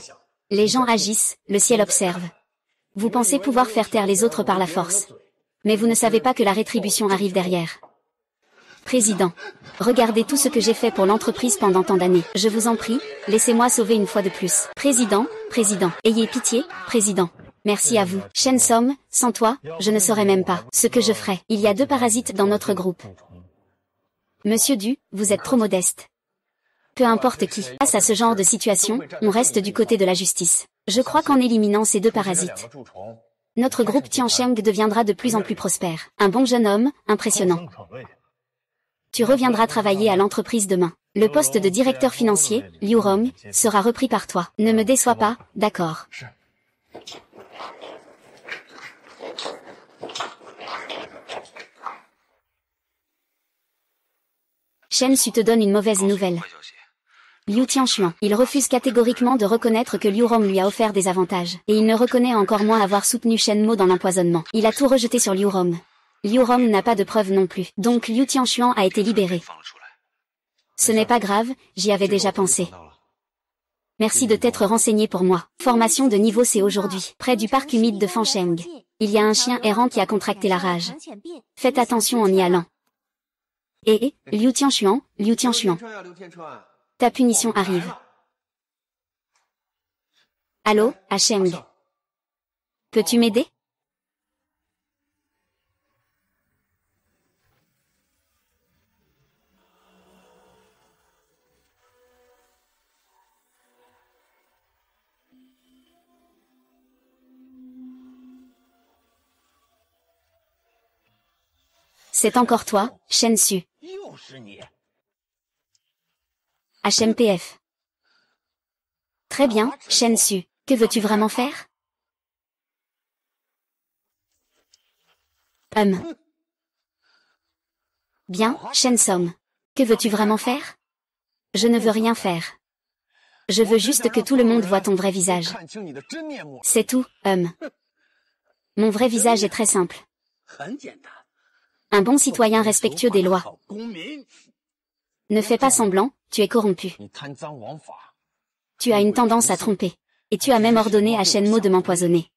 Les gens agissent, le ciel observe. Vous pensez pouvoir faire taire les autres par la force. Mais vous ne savez pas que la rétribution arrive derrière. Président, regardez tout ce que j'ai fait pour l'entreprise pendant tant d'années. Je vous en prie, laissez-moi sauver une fois de plus. Président, ayez pitié, président. Merci à vous. Shen Som, sans toi, je ne saurais même pas ce que je ferais. Il y a 2 parasites dans notre groupe. Monsieur Du, vous êtes trop modeste. Peu importe qui. Face à ce genre de situation, on reste du côté de la justice. Je crois qu'en éliminant ces 2 parasites, notre groupe Tiancheng deviendra de plus en plus prospère. Un bon jeune homme, impressionnant. Tu reviendras travailler à l'entreprise demain. Le poste de directeur financier, Liu Rong, sera repris par toi. Ne me déçois pas, d'accord. Shen Su te donne une mauvaise nouvelle. Liu Tianxuan. Il refuse catégoriquement de reconnaître que Liu Rom lui a offert des avantages. Et il ne reconnaît encore moins avoir soutenu Shen Mo dans l'empoisonnement. Il a tout rejeté sur Liu Rom. Liu Rom n'a pas de preuves non plus. Donc Liu Tianxuan a été libéré. Ce n'est pas grave, j'y avais déjà pensé. Merci de t'être renseigné pour moi. Formation de niveau C aujourd'hui. Près du parc humide de Fansheng. Il y a un chien errant qui a contracté la rage. Faites attention en y allant. Liu Tianxuan, Liu Tianxuan. Ta punition arrive. Allô, à Sheng. Peux-tu m'aider? C'est encore toi, Shen Su. HMPF. Très bien, Shen Su. Que veux-tu vraiment faire? Bien, Shen Som. Que veux-tu vraiment faire? Je ne veux rien faire. Je veux juste que tout le monde voit ton vrai visage. C'est tout, Mon vrai visage est très simple. Un bon citoyen respectueux des lois. Ne fais pas semblant, tu es corrompu. Tu as une tendance à tromper. Et tu as même ordonné à Shen Mo de m'empoisonner.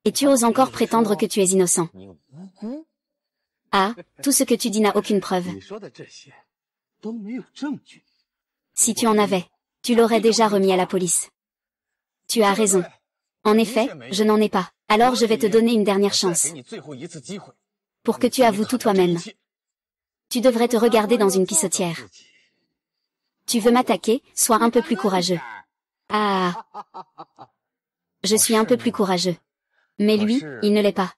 Et tu oses encore prétendre que tu es innocent. Ah, tout ce que tu dis n'a aucune preuve. Si tu en avais, tu l'aurais déjà remis à la police. Tu as raison. En effet, je n'en ai pas. Alors je vais te donner une dernière chance. Pour que tu avoues tout toi-même. Tu devrais te regarder dans une pissotière. Tu veux m'attaquer, sois un peu plus courageux. Ah. Je suis un peu plus courageux. Mais lui, il ne l'est pas.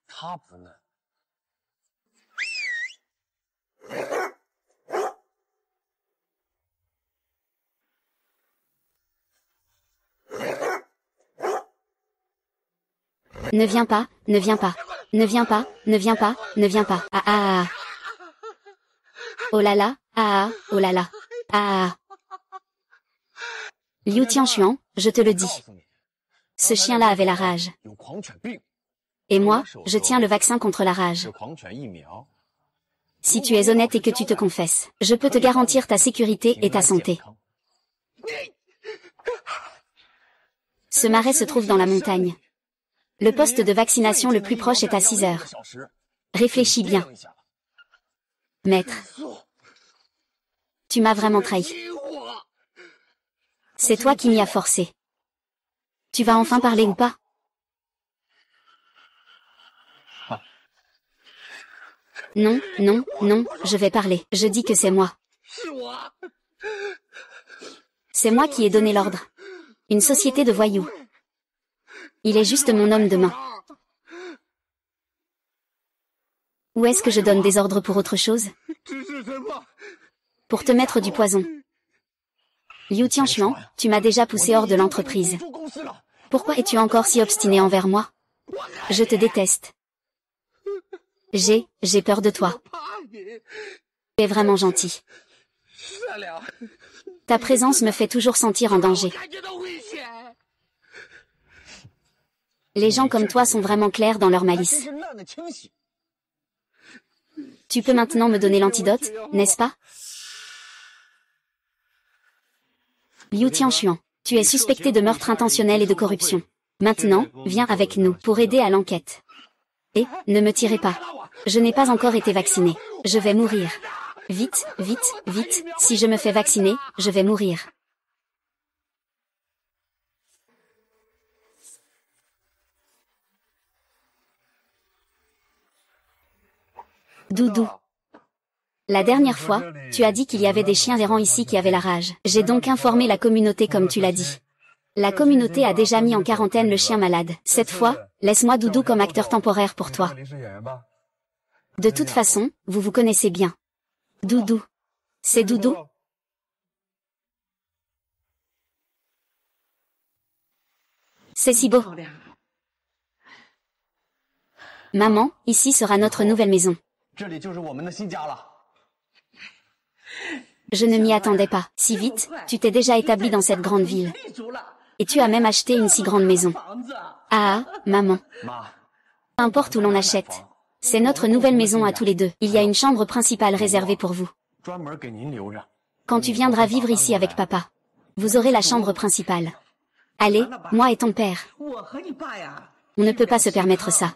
Ne viens pas, ne viens pas. Ne viens pas, ne viens pas, ne viens pas. Ah ah ah. Oh là là, ah ah, oh là là. Ah ah. Liu Tianxuan, je te le dis. Ce chien-là avait la rage. Et moi, je tiens le vaccin contre la rage. Si tu es honnête et que tu te confesses, je peux te garantir ta sécurité et ta santé. Ce marais se trouve dans la montagne. Le poste de vaccination le plus proche est à 6 heures. Réfléchis bien. Maître. Tu m'as vraiment trahi. C'est toi qui m'y as forcé. Tu vas enfin parler ou pas? Non, non, non, je vais parler. Je dis que c'est moi. C'est moi qui ai donné l'ordre. Une société de voyous. Il est juste mon homme de main. Ou est-ce que je donne des ordres pour autre chose? Pour te mettre du poison. Liu Tianxuan, tu m'as déjà poussé hors de l'entreprise. Pourquoi es-tu encore si obstiné envers moi? Je te déteste. J'ai peur de toi. Tu es vraiment gentil. Ta présence me fait toujours sentir en danger. Les gens comme toi sont vraiment clairs dans leur malice. Tu peux maintenant me donner l'antidote, n'est-ce pas? Liu Tianxuan, tu es suspecté de meurtre intentionnel et de corruption. Maintenant, viens avec nous pour aider à l'enquête. Et, ne me tirez pas. Je n'ai pas encore été vacciné. Je vais mourir. Vite, vite, vite, si je me fais vacciner, je vais mourir. Doudou. La dernière fois, tu as dit qu'il y avait des chiens errants ici qui avaient la rage. J'ai donc informé la communauté comme tu l'as dit. La communauté a déjà mis en quarantaine le chien malade. Cette fois, laisse-moi Doudou comme acteur temporaire pour toi. De toute façon, vous vous connaissez bien. Doudou. C'est Doudou? C'est si beau. Maman, ici sera notre nouvelle maison. Je ne m'y attendais pas. Si vite, tu t'es déjà établi dans cette grande ville. Et tu as même acheté une si grande maison. Ah, maman. Peu importe où l'on achète. C'est notre nouvelle maison à tous les deux. Il y a une chambre principale réservée pour vous. Quand tu viendras vivre ici avec papa, vous aurez la chambre principale. Allez, moi et ton père. On ne peut pas se permettre ça.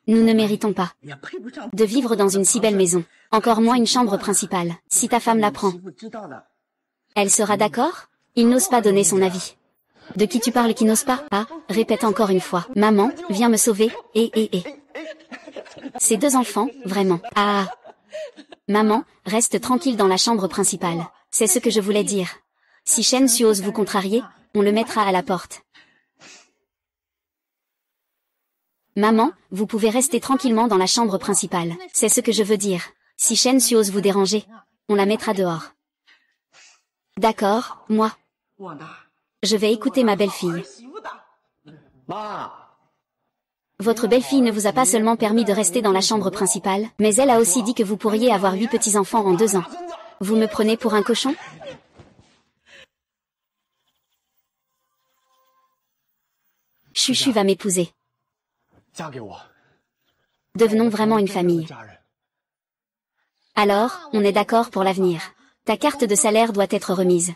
Nous ne méritons pas de vivre dans une si belle maison. Encore moins une chambre principale. Si ta femme la prend, elle sera d'accord? Il n'ose pas donner son avis. De qui tu parles qui n'ose pas? Ah, répète encore une fois. Maman, viens me sauver. Ces deux enfants, vraiment. Ah. Maman, reste tranquille dans la chambre principale. C'est ce que je voulais dire. Si Shen Su ose vous contrarier, on le mettra à la porte. Maman, vous pouvez rester tranquillement dans la chambre principale. C'est ce que je veux dire. Si Shen Su ose vous déranger, on la mettra dehors. D'accord, moi. Je vais écouter ma belle-fille. Votre belle-fille ne vous a pas seulement permis de rester dans la chambre principale, mais elle a aussi dit que vous pourriez avoir 8 petits-enfants en 2 ans. Vous me prenez pour un cochon? Chuchu va m'épouser. Devenons vraiment une famille. Alors, on est d'accord pour l'avenir. Ta carte de salaire doit être remise.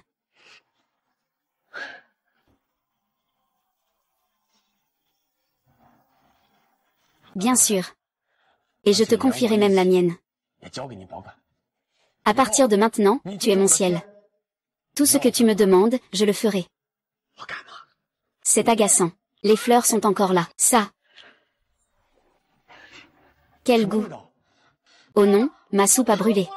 Bien sûr. Et je te confierai même la mienne. À partir de maintenant, tu es mon ciel. Tout ce que tu me demandes, je le ferai. C'est agaçant. Les fleurs sont encore là. Ça. Quel goût. Oh non, ma soupe a brûlé.